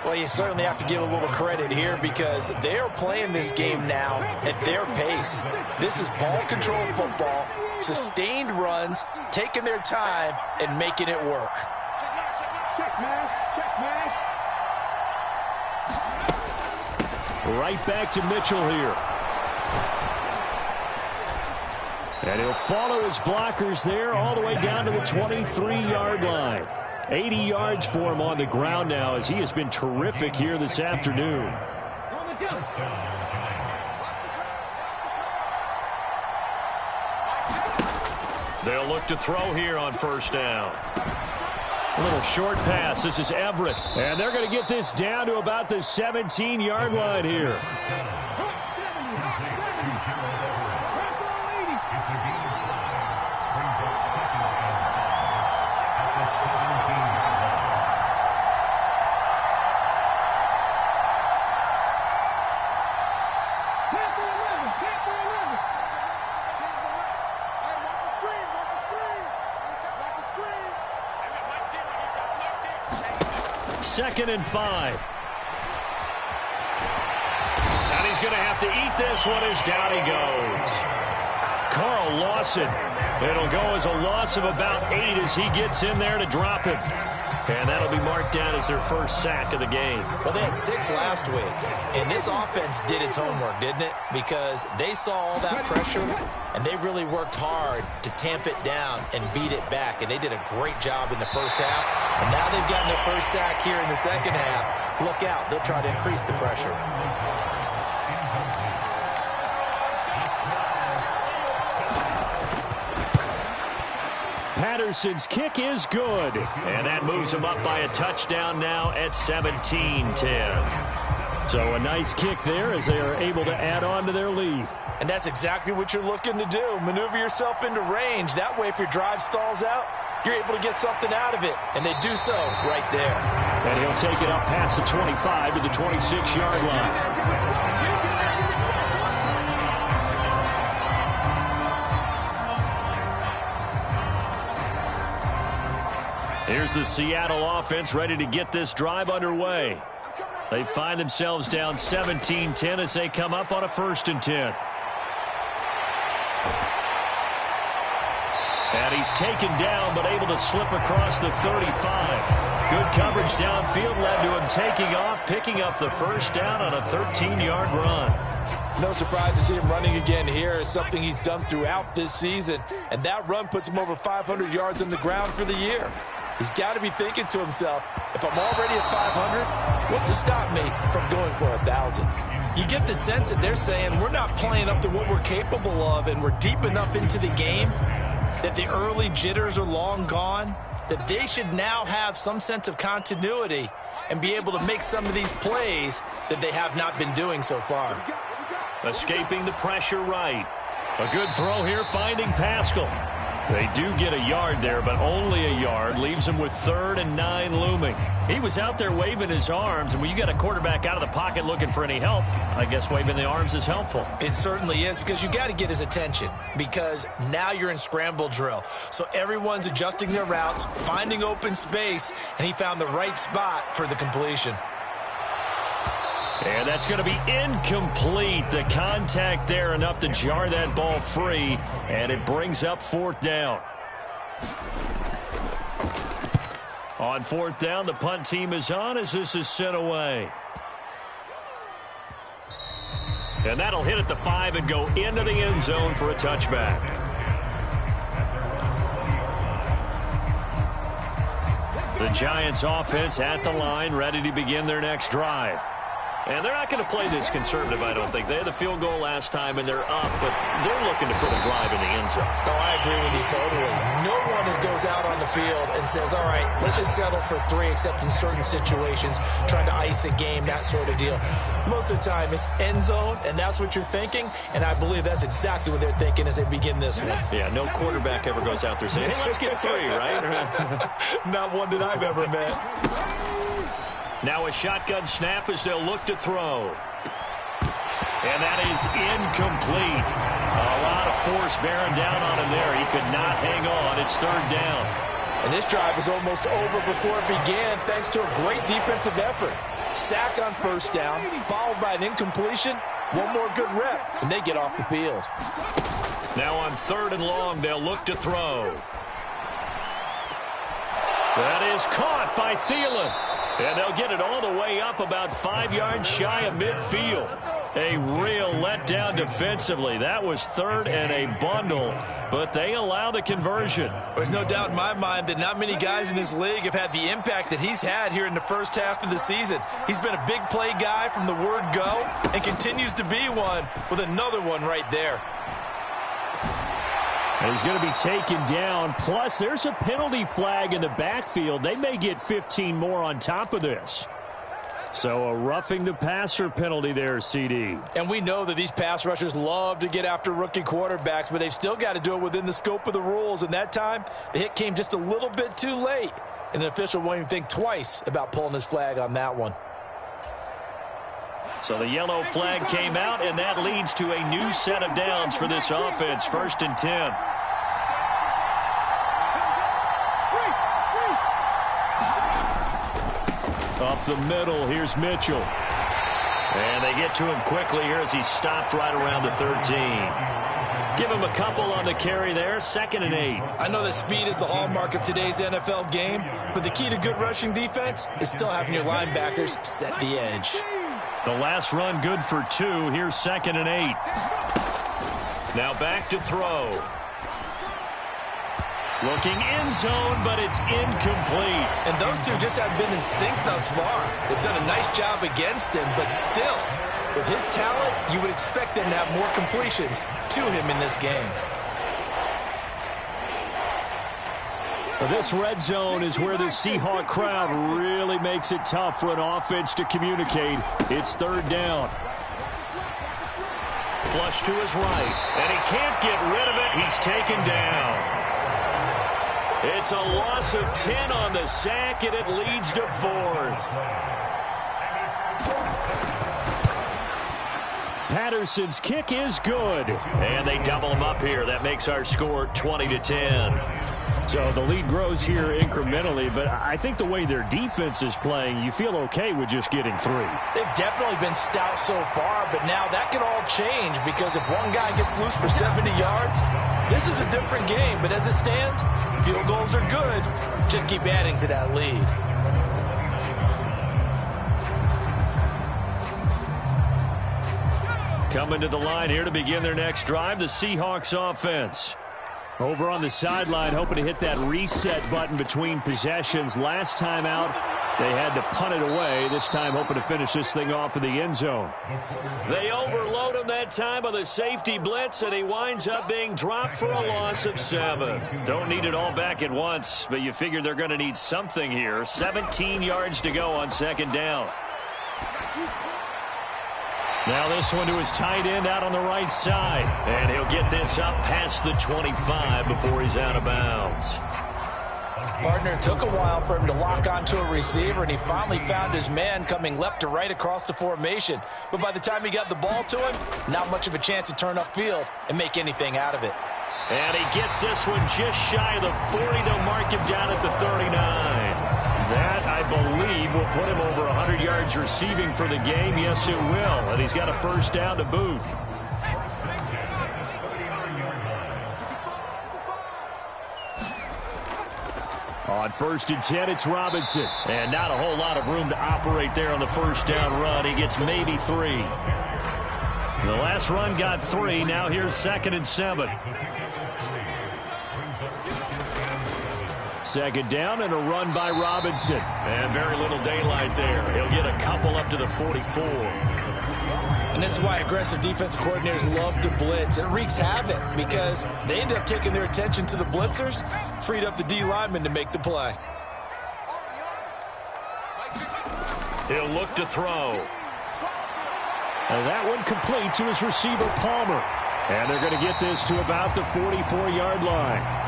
Well, you certainly have to give a little credit here because they are playing this game now at their pace. This is ball control football, sustained runs, taking their time, and making it work. Right back to Mitchell here. And he'll follow his blockers there all the way down to the 23-yard line. 80 yards for him on the ground now as he has been terrific here this afternoon. They'll look to throw here on first down. A little short pass. This is Everett. And they're going to get this down to about the 17-yard line here. Second and 5. And he's going to have to eat this one as down he goes. Carl Lawson. It'll go as a loss of about 8 as he gets in there to drop him. And that'll be marked down as their first sack of the game. Well, they had 6 last week. And this offense did its homework, didn't it? Because they saw all that pressure, and they really worked hard to tamp it down and beat it back. And they did a great job in the first half. And now they've gotten their first sack here in the second half. Look out. They'll try to increase the pressure. Patterson's kick is good. And that moves him up by a touchdown now at 17-10. So a nice kick there as they are able to add on to their lead. And that's exactly what you're looking to do. Maneuver yourself into range. That way, if your drive stalls out, you're able to get something out of it. And they do so right there. And he'll take it up past the 25 to the 26-yard line. Here's the Seattle offense ready to get this drive underway. They find themselves down 17-10 as they come up on a 1st and 10. And he's taken down, but able to slip across the 35. Good coverage downfield led to him taking off, picking up the first down on a 13-yard run. No surprise to see him running again here. It's something he's done throughout this season. And that run puts him over 500 yards on the ground for the year. He's got to be thinking to himself, if I'm already at 500, what's to stop me from going for 1,000? You get the sense that they're saying we're not playing up to what we're capable of, and we're deep enough into the game that the early jitters are long gone, that they should now have some sense of continuity and be able to make some of these plays that they have not been doing so far. Escaping the pressure right. A good throw here, finding Pascal. They do get a yard there, but only a yard. Leaves him with 3rd and 9 looming. He was out there waving his arms, and when you got a quarterback out of the pocket looking for any help, I guess waving the arms is helpful. It certainly is, because you got to get his attention, because now you're in scramble drill. So everyone's adjusting their routes, finding open space, and he found the right spot for the completion. And that's going to be incomplete. The contact there enough to jar that ball free, and it brings up 4th down. On 4th down, the punt team is on as this is sent away. And that'll hit at the 5 and go into the end zone for a touchback. The Giants offense at the line, ready to begin their next drive. And they're not going to play this conservative, I don't think. They had the field goal last time, and they're up, but they're looking to put a drive in the end zone. Oh, I agree with you totally. No one goes out on the field and says, all right, let's just settle for 3, except in certain situations, trying to ice a game, that sort of deal. Most of the time, it's end zone, and that's what you're thinking, and I believe that's exactly what they're thinking as they begin this one. Yeah, no quarterback ever goes out there saying, hey, let's get 3, right? Not one that I've ever met. Now a shotgun snap as they'll look to throw. And that is incomplete. A lot of force bearing down on him there. He could not hang on. It's 3rd down. And this drive is almost over before it began thanks to a great defensive effort. Sack on 1st down, followed by an incompletion. One more good rep, and they get off the field. Now on 3rd and long, they'll look to throw. That is caught by Thielen. And they'll get it all the way up about 5 yards shy of midfield. A real letdown defensively. That was 3rd and a bundle, but they allow the conversion. There's no doubt in my mind that not many guys in this league have had the impact that he's had here in the first half of the season. He's been a big play guy from the word go and continues to be one with another one right there. And he's going to be taken down. Plus, there's a penalty flag in the backfield. They may get 15 more on top of this. So a roughing the passer penalty there, CD. And we know that these pass rushers love to get after rookie quarterbacks, but they've still got to do it within the scope of the rules. And that time, the hit came just a little bit too late. And an official won't even think twice about pulling his flag on that one. So the yellow flag came out, and that leads to a new set of downs for this offense. 1st and 10. Up the middle, here's Mitchell. And they get to him quickly here as he stopped right around the 13. Give him a couple on the carry there. 2nd and 8. I know that speed is the hallmark of today's NFL game, but the key to good rushing defense is still having your linebackers set the edge. The last run good for 2. Here's 2nd and 8. Now back to throw. Looking end zone, but it's incomplete. And those two just haven't been in sync thus far. They've done a nice job against him, but still, with his talent, you would expect them to have more completions to him in this game. This red zone is where the Seahawk crowd really makes it tough for an offense to communicate. It's 3rd down. Flush to his right, and he can't get rid of it. He's taken down. It's a loss of 10 on the sack, and it leads to 4th. Patterson's kick is good, and they double him up here. That makes our score 20-10. So the lead grows here incrementally, but I think the way their defense is playing, you feel okay with just getting 3. They've definitely been stout so far, but now that can all change because if one guy gets loose for 70 yards, this is a different game. But as it stands, field goals are good. Just keep adding to that lead. Coming to the line here to begin their next drive, the Seahawks offense. Over on the sideline, hoping to hit that reset button between possessions. Last time out, they had to punt it away. This time, hoping to finish this thing off in the end zone. They overload him that time on the safety blitz, and he winds up being dropped for a loss of 7. Don't need it all back at once, but you figure they're going to need something here. 17 yards to go on second down. Now this one to his tight end out on the right side. And he'll get this up past the 25 before he's out of bounds. Partner, it took a while for him to lock onto a receiver, and he finally found his man coming left to right across the formation. But by the time he got the ball to him, not much of a chance to turn upfield and make anything out of it. And he gets this one just shy of the 40. They'll mark him down at the 39. That, I believe, will put him over 100 yards receiving for the game. Yes, it will. And he's got a first down to boot. On 1st and 10, it's Robinson. And not a whole lot of room to operate there on the first down run. He gets maybe 3. The last run got 3. Now here's 2nd and 7. Second down and a run by Robinson. And very little daylight there. He'll get a couple up to the 44. And this is why aggressive defensive coordinators love to blitz. It wreaks havoc because they end up taking their attention to the blitzers, freed up the D lineman to make the play. He'll look to throw. And that one complete to his receiver, Palmer. And they're going to get this to about the 44-yard line.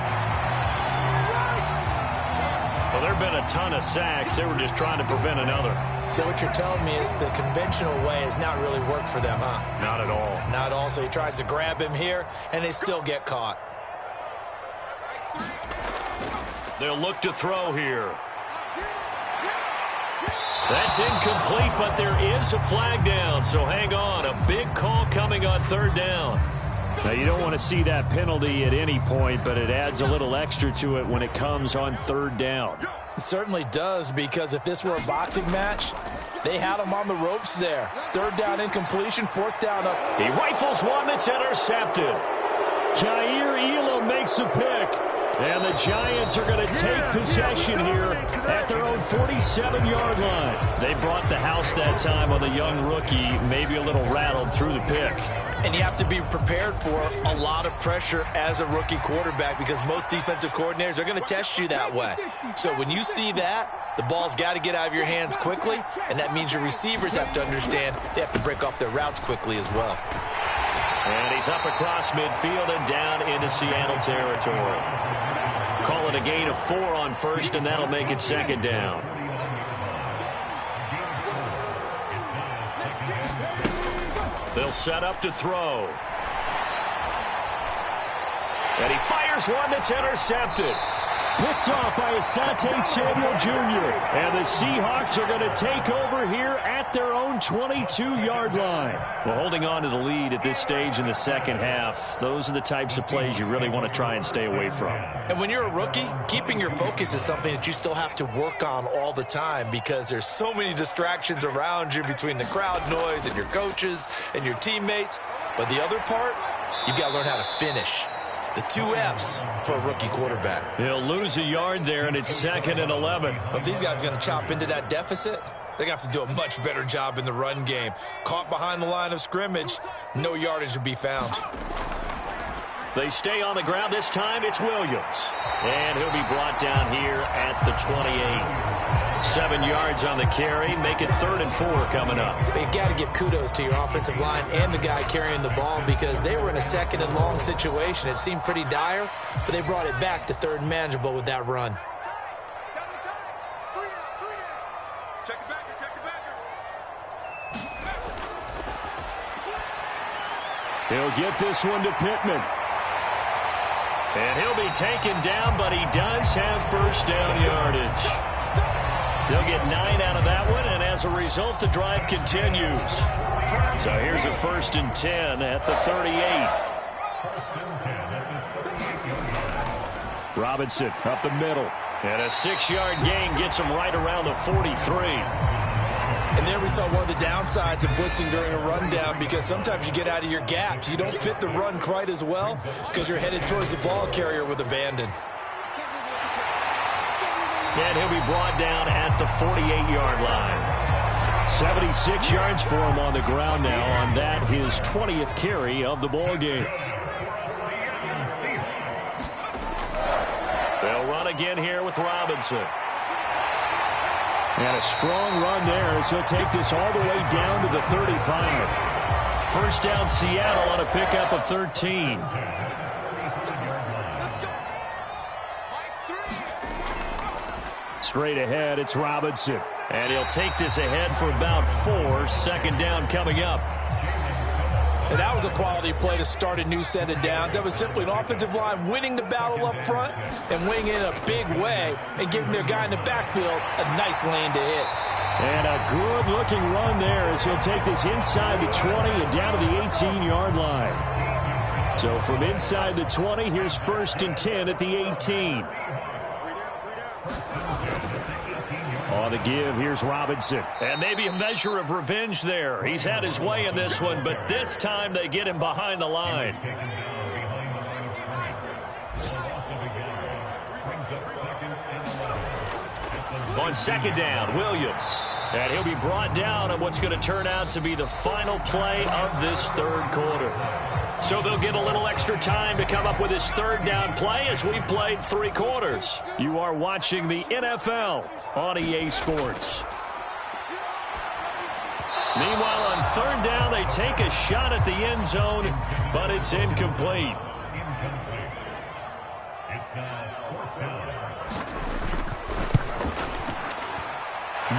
Well, there have been a ton of sacks. They were just trying to prevent another. So what you're telling me is the conventional way has not really worked for them, huh? Not at all. Not at all. So he tries to grab him here, and they still get caught. They'll look to throw here. That's incomplete, but there is a flag down, so hang on. A big call coming on 3rd down. Now, you don't want to see that penalty at any point, but it adds a little extra to it when it comes on 3rd down. It certainly does, because if this were a boxing match, they had him on the ropes there. 3rd down incompletion, 4th down up. He rifles one that's intercepted. Jair Elam makes a pick. And the Giants are going to take possession here at their own 47-yard line. They brought the house that time on the young rookie, maybe a little rattled through the pick. And you have to be prepared for a lot of pressure as a rookie quarterback because most defensive coordinators are going to test you that way. So when you see that, the ball's got to get out of your hands quickly, and that means your receivers have to understand they have to break off their routes quickly as well. And he's up across midfield and down into Seattle territory. Call it a gain of 4 on 1st, and that'll make it 2nd down. They'll set up to throw. And he fires one that's intercepted. Picked off by Asante Samuel Jr. And the Seahawks are going to take over here at their own 22-yard line. Well, holding on to the lead at this stage in the second half, those are the types of plays you really want to try and stay away from. And when you're a rookie, keeping your focus is something that you still have to work on all the time because there's so many distractions around you between the crowd noise and your coaches and your teammates. But the other part, you've got to learn how to finish. The 2 F's for a rookie quarterback. He'll lose a yard there, and it's 2nd and 11. But these guys are going to chop into that deficit. They're going to have to do a much better job in the run game. Caught behind the line of scrimmage, no yardage to be found. They stay on the ground. This time it's Williams. And he'll be brought down here at the 28. 7 yards on the carry. Make it 3rd and 4 coming up. But you got to give kudos to your offensive line and the guy carrying the ball because they were in a 2nd and long situation. It seemed pretty dire, but they brought it back to 3rd and manageable with that run. He'll get this one to Pittman. And he'll be taken down, but he does have first down yardage. They'll get 9 out of that one, and as a result, the drive continues. So here's a 1st and 10 at the 38. Robinson up the middle. And a 6-yard gain gets him right around the 43. And there we saw one of the downsides of blitzing during a rundown, because sometimes you get out of your gaps. You don't fit the run quite as well because you're headed towards the ball carrier with abandon. And he'll be brought down at the 48-yard line. 76 yards for him on the ground now on that, his 20th carry of the ball game. They'll run again here with Robinson. And a strong run there as he'll take this all the way down to the 35. First down Seattle on a pickup of 13. Straight ahead, it's Robinson. And he'll take this ahead for about 4. Second down coming up. And that was a quality play to start a new set of downs. That was simply an offensive line winning the battle up front and winning it in a big way and giving their guy in the backfield a nice lane to hit. And a good-looking run there as he'll take this inside the 20 and down to the 18-yard line. So from inside the 20, here's 1st and 10 at the 18. On the give, here's Robinson. And maybe a measure of revenge there. He's had his way in this one, but this time they get him behind the line. On second down, Williams. And he'll be brought down on what's going to turn out to be the final play of this third quarter. So they'll get a little extra time to come up with his third down play as we've played 3 quarters. You are watching the NFL on EA Sports. Meanwhile, on third down, they take a shot at the end zone, but it's incomplete.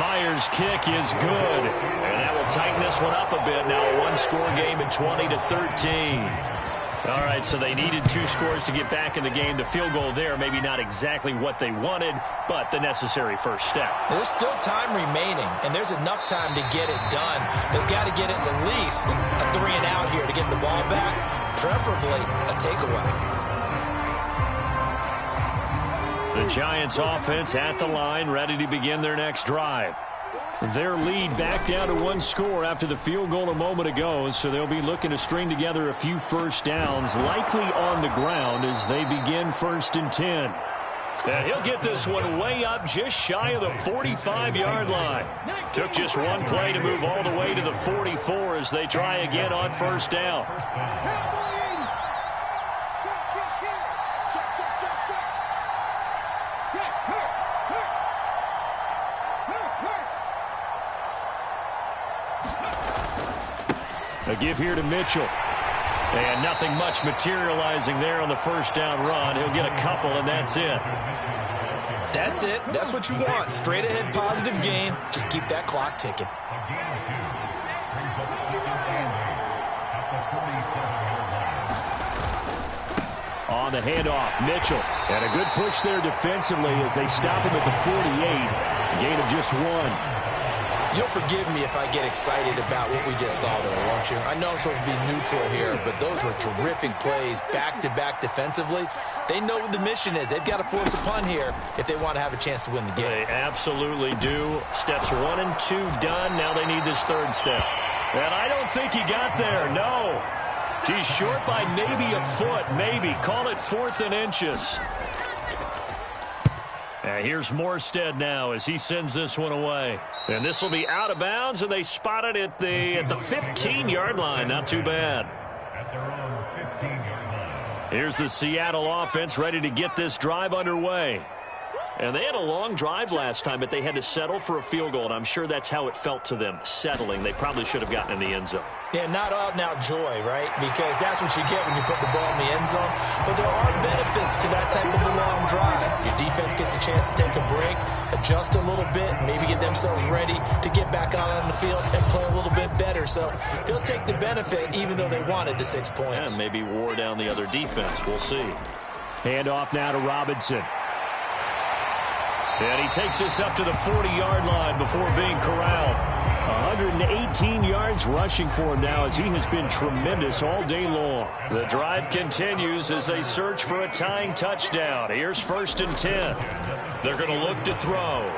Myers' kick is good, and that will tighten this one up a bit. Now a 1-score game at 20-13. All right, so they needed 2 scores to get back in the game. The field goal there, maybe not exactly what they wanted, but the necessary first step. There's still time remaining, and there's enough time to get it done. They've got to get at the least a 3-and-out here to get the ball back, preferably a takeaway. The Giants offense at the line, ready to begin their next drive. Their lead back down to 1 score after the field goal a moment ago, so they'll be looking to string together a few first downs, likely on the ground as they begin 1st and 10. And he'll get this one way up just shy of the 45-yard line. Took just one play to move all the way to the 44 as they try again on first down. A give here to Mitchell. And nothing much materializing there on the first down run. He'll get a couple, and that's it. That's it. That's what you want. Straight ahead positive gain. Just keep that clock ticking. On the handoff, Mitchell. And a good push there defensively as they stop him at the 48. Gain of just 1. You'll forgive me if I get excited about what we just saw there, won't you? I know I'm supposed to be neutral here, but those were terrific plays back-to-back defensively. They know what the mission is. They've got to force a punt here if they want to have a chance to win the game. They absolutely do. Steps 1 and 2 done. Now they need this third step. And I don't think he got there. No. He's short by maybe a foot, maybe. Call it 4th and inches. And here's Morstead now as he sends this one away. And this will be out of bounds, and they spot it at the 15-yard line. Not too bad. Here's the Seattle offense ready to get this drive underway. And they had a long drive last time, but they had to settle for a field goal, and I'm sure that's how it felt to them, settling. They probably should have gotten in the end zone. Yeah, not out-and-out joy, right? Because that's what you get when you put the ball in the end zone. But there are benefits to that type of a long drive. Your defense gets a chance to take a break, adjust a little bit, maybe get themselves ready to get back out on the field and play a little bit better. So they'll take the benefit even though they wanted the 6 points. And maybe wore down the other defense. We'll see. Hand off now to Robinson. And he takes this up to the 40-yard line before being corralled. 118 yards rushing for him now as he has been tremendous all day long. The drive continues as they search for a tying touchdown. Here's 1st and 10. They're going to look to throw.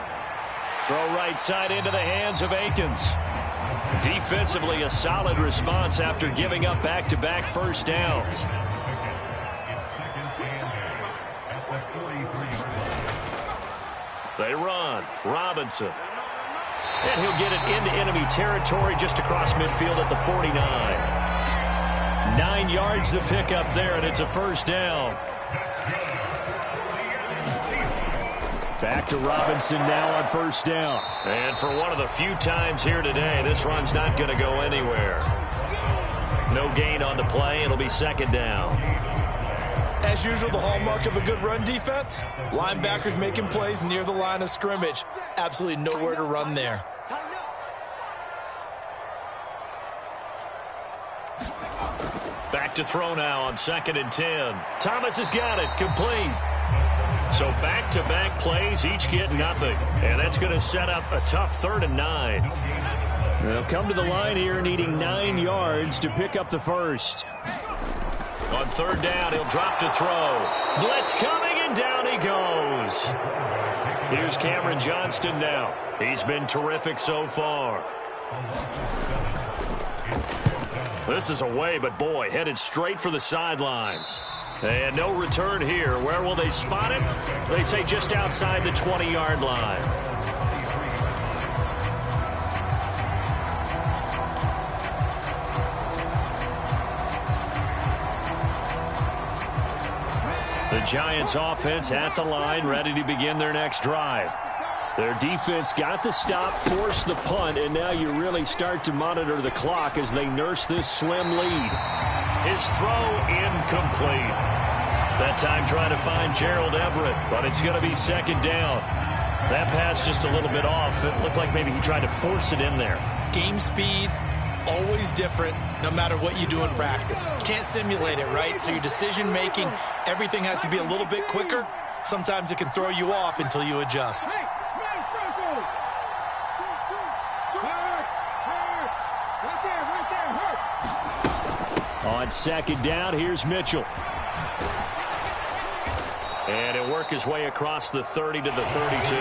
Throw right side into the hands of Akins. Defensively, a solid response after giving up back-to-back first downs. They run. Robinson. And he'll get it into enemy territory just across midfield at the 49. 9 yards to pick up there, and it's a first down. Back to Robinson now on first down. And for one of the few times here today, this run's not going to go anywhere. No gain on the play. It'll be 2nd down. As usual, the hallmark of a good run defense, linebackers making plays near the line of scrimmage. Absolutely nowhere to run there. Back to throw now on 2nd and 10. Thomas has got it, complete. So back-to-back plays, each get nothing. And that's going to set up a tough 3rd and 9. They'll come to the line here needing 9 yards to pick up the first. On 3rd down, he'll drop to throw. Blitz coming, and down he goes. Here's Cameron Johnston now. He's been terrific so far. This is away, but boy, headed straight for the sidelines. And no return here. Where will they spot it? They say just outside the 20-yard line. The Giants offense at the line, ready to begin their next drive. Their defense got the stop, forced the punt, and now you really start to monitor the clock as they nurse this slim lead. His throw incomplete. That time trying to find Gerald Everett, but it's going to be 2nd down. That pass just a little bit off. It looked like maybe he tried to force it in there. Game speed, always different, no matter what you do in practice. You can't simulate it, right? So your decision-making, everything has to be a little bit quicker. Sometimes it can throw you off until you adjust. On 2nd down, here's Mitchell. And he'll work his way across the 30 to the 32.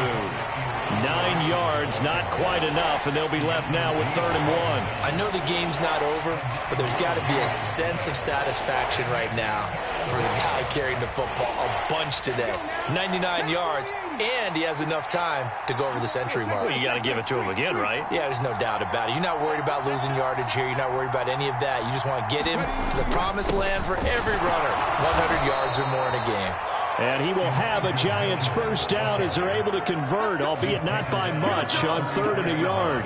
9 yards, not quite enough, and they'll be left now with 3rd and 1. I know the game's not over, but there's got to be a sense of satisfaction right now for the guy carrying the football a bunch today. 99 yards, and he has enough time to go over the century mark. Well, you got to give it to him again, right? Yeah, there's no doubt about it. You're not worried about losing yardage here. You're not worried about any of that. You just want to get him to the promised land for every runner. 100 yards or more in a game. And he will have a Giants first down as they're able to convert, albeit not by much, on 3rd and a yard.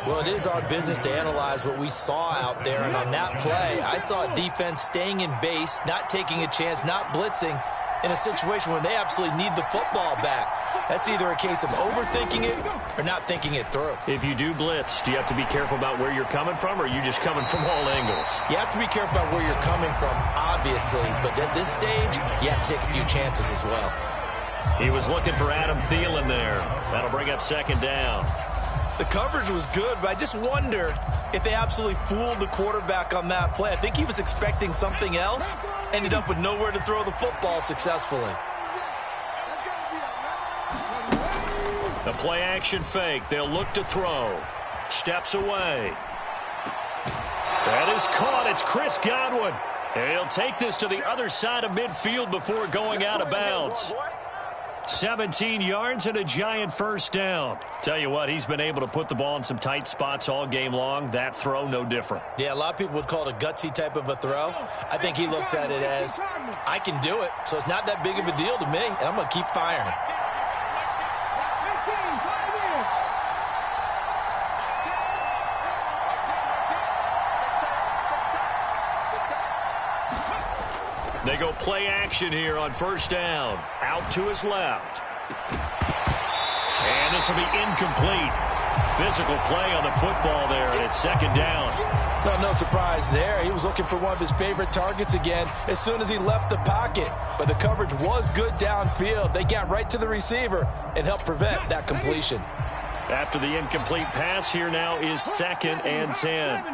Well, it is our business to analyze what we saw out there, and on that play, I saw a defense staying in base, not taking a chance, not blitzing, in a situation where they absolutely need the football back. That's either a case of overthinking it or not thinking it through. If you do blitz, do you have to be careful about where you're coming from, or are you just coming from all angles? You have to be careful about where you're coming from, obviously, but at this stage, you have to take a few chances as well. He was looking for Adam Thielen there. That'll bring up 2nd down. The coverage was good, but I just wonder if they absolutely fooled the quarterback on that play. I think he was expecting something else, ended up with nowhere to throw the football successfully. The play action fake. They'll look to throw. Steps away. That is caught. It's Chris Godwin. And he'll take this to the other side of midfield before going out of bounds. 17 yards and a Giant first down. Tell you what, he's been able to put the ball in some tight spots all game long. That throw, no different. Yeah, a lot of people would call it a gutsy type of a throw. I think he looks at it as, I can do it, so it's not that big of a deal to me, and I'm going to keep firing. They go play action here on first down. Out to his left. And this will be incomplete. Physical play on the football there, and it's 2nd down. No surprise there. He was looking for one of his favorite targets again as soon as he left the pocket. But the coverage was good downfield. They got right to the receiver and helped prevent that completion. After the incomplete pass, here now is 2nd and 10.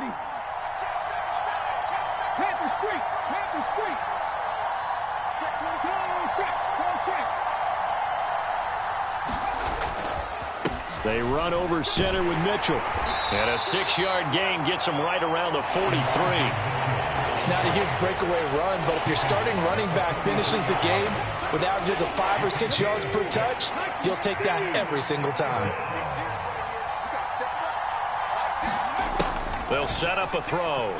They run over center with Mitchell. And a 6-yard gain gets him right around the 43. It's not a huge breakaway run, but if your starting running back finishes the game with averages of 5 or 6 yards per touch, you'll take that every single time. They'll set up a throw.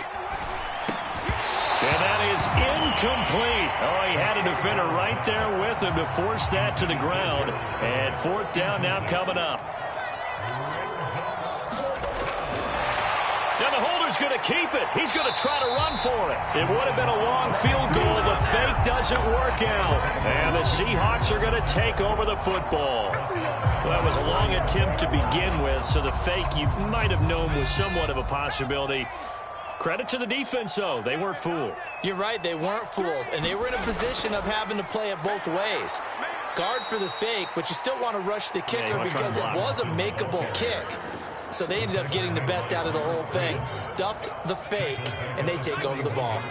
And that is incomplete. Oh, he had a defender right there with him to force that to the ground. And 4th down now coming up. Now the holder's going to keep it. He's going to try to run for it. It would have been a long field goal. The fake doesn't work out. And the Seahawks are going to take over the football. Well, that was a long attempt to begin with, so the fake you might have known was somewhat of a possibility. Credit to the defense, though. They weren't fooled. You're right. They weren't fooled, and they were in a position of having to play it both ways. Guard for the fake, but you still want to rush the kicker because it was a makeable kick. So they ended up getting the best out of the whole thing. Stuffed the fake, and they take over the ball.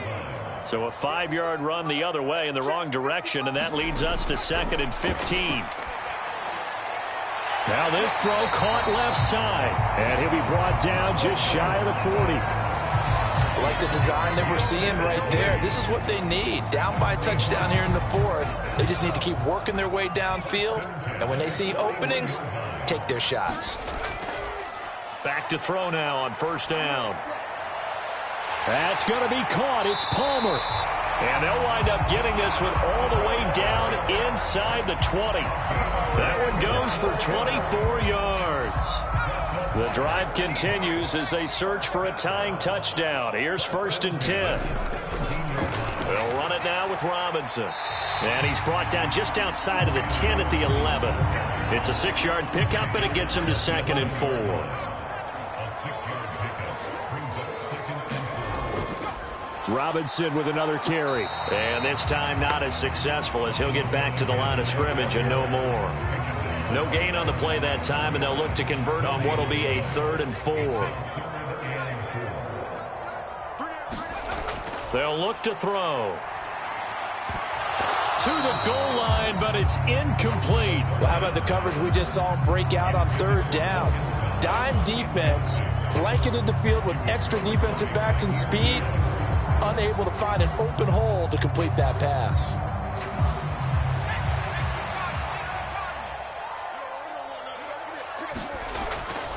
So a 5-yard run the other way in the wrong direction, and that leads us to 2nd and 15. Now this throw caught left side, and he'll be brought down just shy of the 40. Like the design that we're seeing right there. This is what they need. Down by a touchdown here in the 4th. They just need to keep working their way downfield, and when they see openings, take their shots. Back to throw now on 1st down. That's going to be caught. It's Palmer. And they'll wind up getting this one all the way down inside the 20. That one goes for 24 yards. The drive continues as they search for a tying touchdown. Here's 1st and 10. They'll run it now with Robinson. And he's brought down just outside of the 10 at the 11. It's a 6-yard pickup, and it gets him to 2nd and 4. Robinson with another carry. And this time not as successful as he'll get back to the line of scrimmage and no more. No gain on the play that time, and they'll look to convert on what will be a 3rd and 4. They'll look to throw. To the goal line, but it's incomplete. Well, how about the coverage we just saw him break out on 3rd down? Dime defense, blanketed the field with extra defensive backs and speed, unable to find an open hole to complete that pass.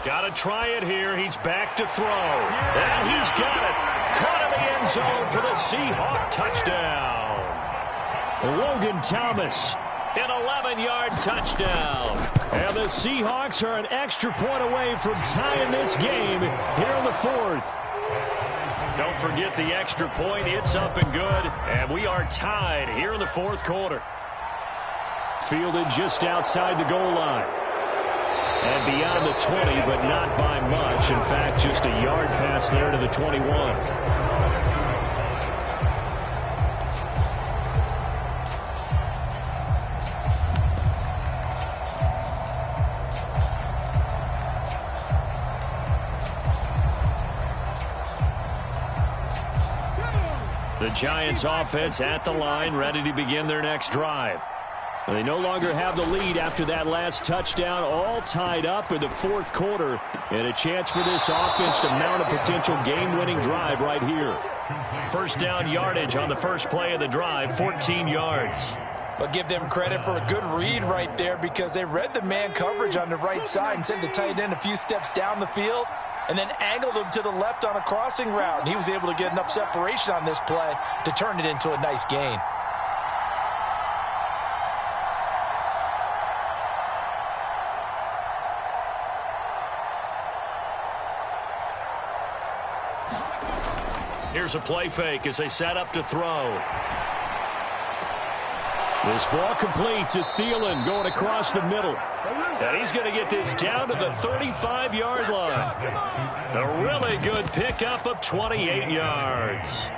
Got to try it here. He's back to throw. And he's got it. Caught in the end zone for the Seahawk touchdown. Logan Thomas. An 11-yard touchdown. And the Seahawks are an extra point away from tying this game here in the 4th. Don't forget the extra point. It's up and good. And we are tied here in the 4th quarter. Fielded just outside the goal line. And beyond the 20, but not by much. In fact, just a yard pass there to the 21. The Giants offense at the line, ready to begin their next drive. They no longer have the lead after that last touchdown, all tied up in the 4th quarter, and a chance for this offense to mount a potential game-winning drive right here. 1st down yardage on the first play of the drive, 14 yards. But give them credit for a good read right there because they read the man coverage on the right side and sent the tight end a few steps down the field and then angled him to the left on a crossing route. And he was able to get enough separation on this play to turn it into a nice gain. Here's a play fake as they set up to throw. This ball complete to Thielen going across the middle. And he's going to get this down to the 35-yard line. A really good pickup of 28 yards.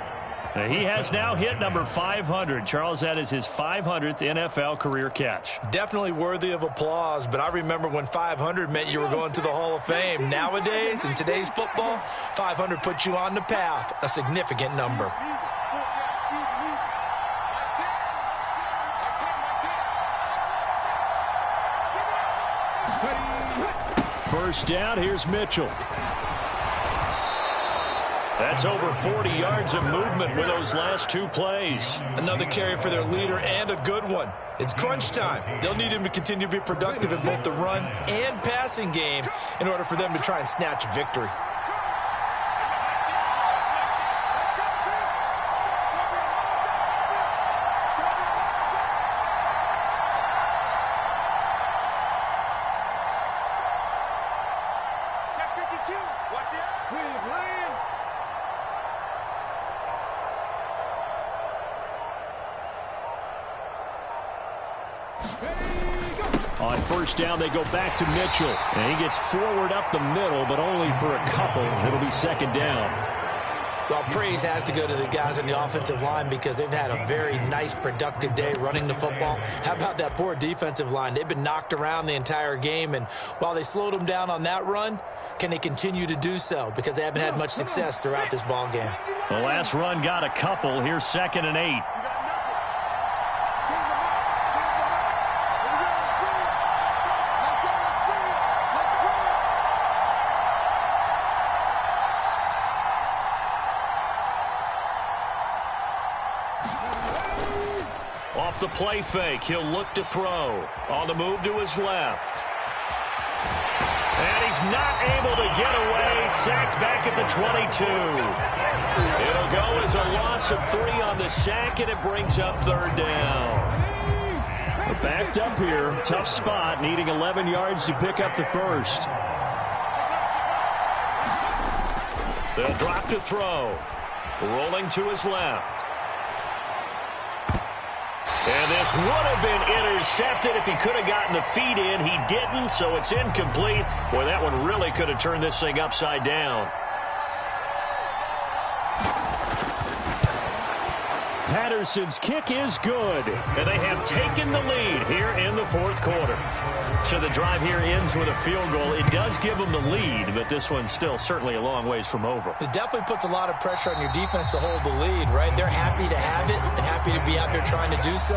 He has now hit number 500. Charles, that is his 500th NFL career catch. Definitely worthy of applause, but I remember when 500 meant you were going to the Hall of Fame. Nowadays, in today's football, 500 puts you on the path, a significant number. First down, here's Mitchell. That's over 40 yards of movement with those last two plays. Another carry for their leader and a good one. It's crunch time. They'll need him to continue to be productive in both the run and passing game in order for them to try and snatch a victory. On first down, they go back to Mitchell. And he gets forward up the middle, but only for a couple. It'll be second down. Well, praise has to go to the guys on the offensive line because they've had a very nice, productive day running the football. How about that poor defensive line? They've been knocked around the entire game, and while they slowed them down on that run, can they continue to do so? Because they haven't had much success throughout this ball game. The last run got a couple. Here's 2nd and 8. Off the play fake, he'll look to throw. On the move to his left. And he's not able to get away. Sacked back at the 22. It'll go as a loss of 3 on the sack, and it brings up 3rd down. Backed up here. Tough spot, needing 11 yards to pick up the first. They'll drop to throw. Rolling to his left. And this would have been intercepted if he could have gotten the feet in. He didn't, so it's incomplete. Boy, that one really could have turned this thing upside down. Patterson's kick is good. And they have taken the lead here in the 4th quarter. So the drive here ends with a field goal. It does give them the lead, but this one's still certainly a long ways from over. It definitely puts a lot of pressure on your defense to hold the lead, right? They're happy to have it and happy to be out there trying to do so.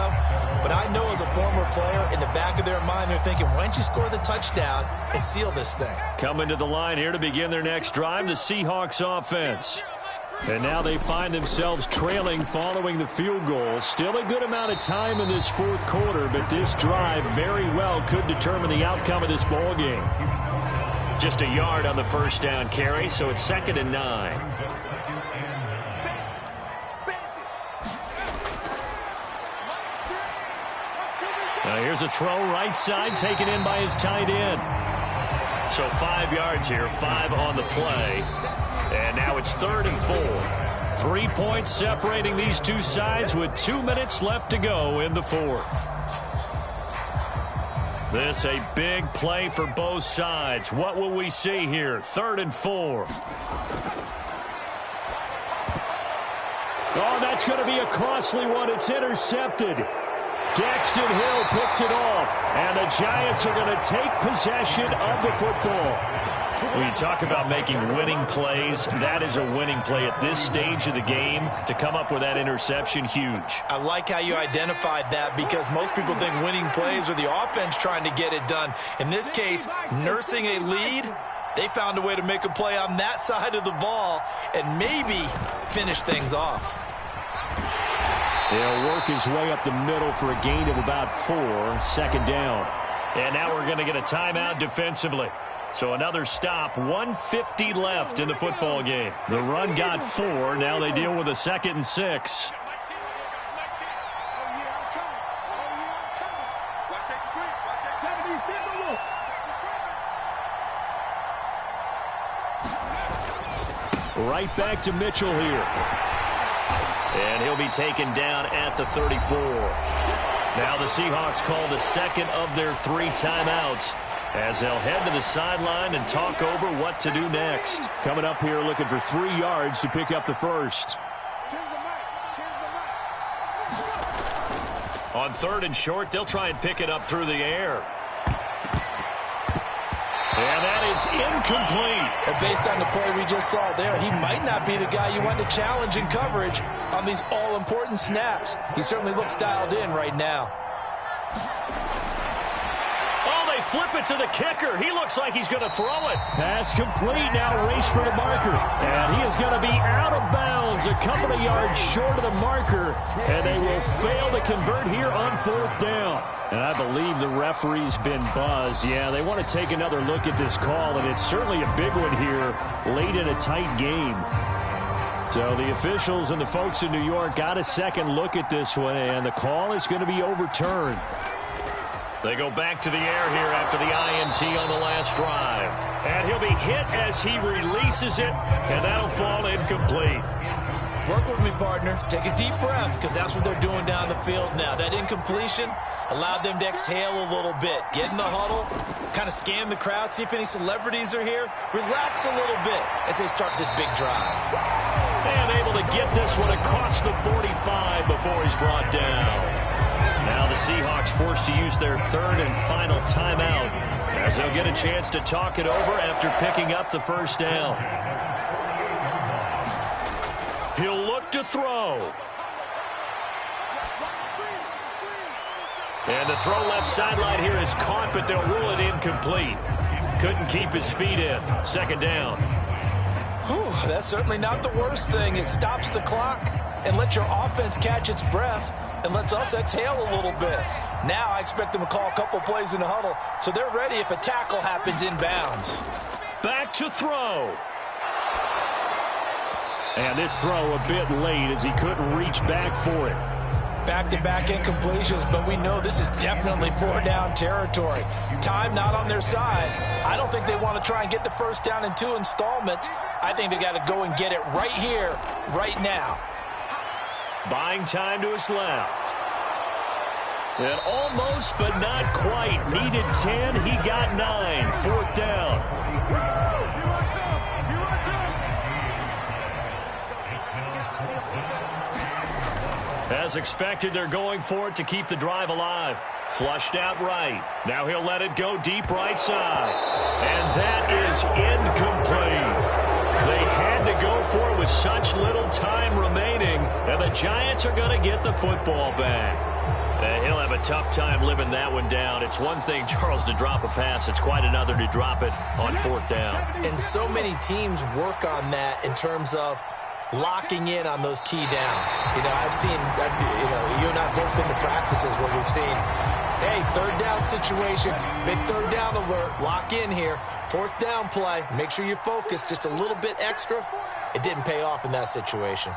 But I know as a former player, in the back of their mind, they're thinking, why don't you score the touchdown and seal this thing? Coming to the line here to begin their next drive, the Seahawks offense. And now they find themselves trailing following the field goal. Still a good amount of time in this 4th quarter, but this drive very well could determine the outcome of this ball game. Just a yard on the first down carry, so it's 2nd and 9. Now here's a throw right side taken in by his tight end. So 5 yards here, 5 on the play. And now it's 3rd and 4. 3 points separating these two sides with 2 minutes left to go in the 4th. This a big play for both sides. What will we see here? 3rd and 4. Oh, that's going to be a costly one. It's intercepted. Daxton Hill picks it off. And the Giants are going to take possession of the football. When you talk about making winning plays, that is a winning play at this stage of the game. To come up with that interception, huge. I like how you identified that because most people think winning plays are the offense trying to get it done. In this case, nursing a lead, they found a way to make a play on that side of the ball and maybe finish things off. He'll work his way up the middle for a gain of about 4, 2nd down. And now we're going to get a timeout defensively. So another stop, 1:50 left in the football game. The run got 4. Now they deal with a 2nd and 6. Right back to Mitchell here. And he'll be taken down at the 34. Now the Seahawks call the second of their 3 timeouts as they'll head to the sideline and talk over what to do next. Coming up here looking for 3 yards to pick up the first. On 3rd and short, they'll try and pick it up through the air. And that is incomplete. And based on the play we just saw there, he might not be the guy you want to challenge in coverage on these all-important snaps. He certainly looks dialed in right now. Flip it to the kicker. He looks like he's going to throw it. Pass complete. Now race for the marker. And he is going to be out of bounds a couple of yards short of the marker. And they will fail to convert here on 4th down. And I believe the referee's been buzzed. Yeah, they want to take another look at this call. And it's certainly a big one here late in a tight game. So the officials and the folks in New York got a second look at this one. And the call is going to be overturned. They go back to the air here after the INT on the last drive. And he'll be hit as he releases it, and that'll fall incomplete. Work with me, partner. Take a deep breath, because that's what they're doing down the field now. That incompletion allowed them to exhale a little bit. Get in the huddle, kind of scan the crowd, see if any celebrities are here. Relax a little bit as they start this big drive. And able to get this one across the 45 before he's brought down. Now the Seahawks forced to use their 3rd and final timeout as they'll get a chance to talk it over after picking up the first down. He'll look to throw. And the throw left sideline here is caught, but they'll rule it incomplete. Couldn't keep his feet in. 2nd down. Whew, that's certainly not the worst thing. It stops the clock and lets your offense catch its breath and lets us exhale a little bit. Now I expect them to call a couple plays in the huddle so they're ready if a tackle happens inbounds. Back to throw. And this throw a bit late as he couldn't reach back for it. Back-to-back incompletions, but we know this is definitely 4-down territory. Time not on their side. I don't think they want to try and get the first down in 2 installments. I think they got to go and get it right here, right now. Buying time to his left. And almost, but not quite. Needed 10, he got 9. 4th down. As expected, they're going for it to keep the drive alive. Flushed out right. Now he'll let it go deep right side. And that is incomplete. They had to go for it with such little time remaining. And the Giants are going to get the football back. He'll have a tough time living that one down. It's one thing, Charles, to drop a pass. It's quite another to drop it on 4th down. And so many teams work on that in terms of locking in on those key downs. I've seen, you and I both been to practices where we've seen, hey, 3rd down situation, big 3rd down alert, lock in here, 4th down play, make sure you focus just a little bit extra. It didn't pay off in that situation.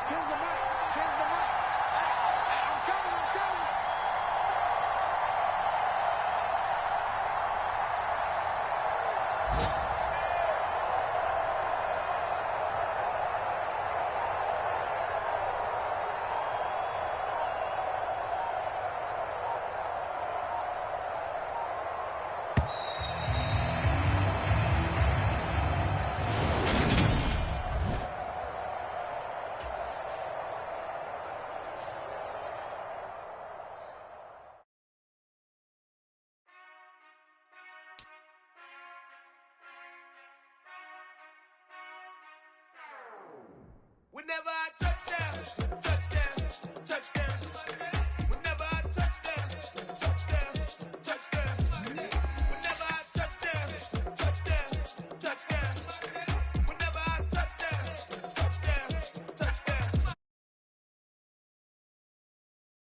Whenever I touchdown, touchdown, touchdown.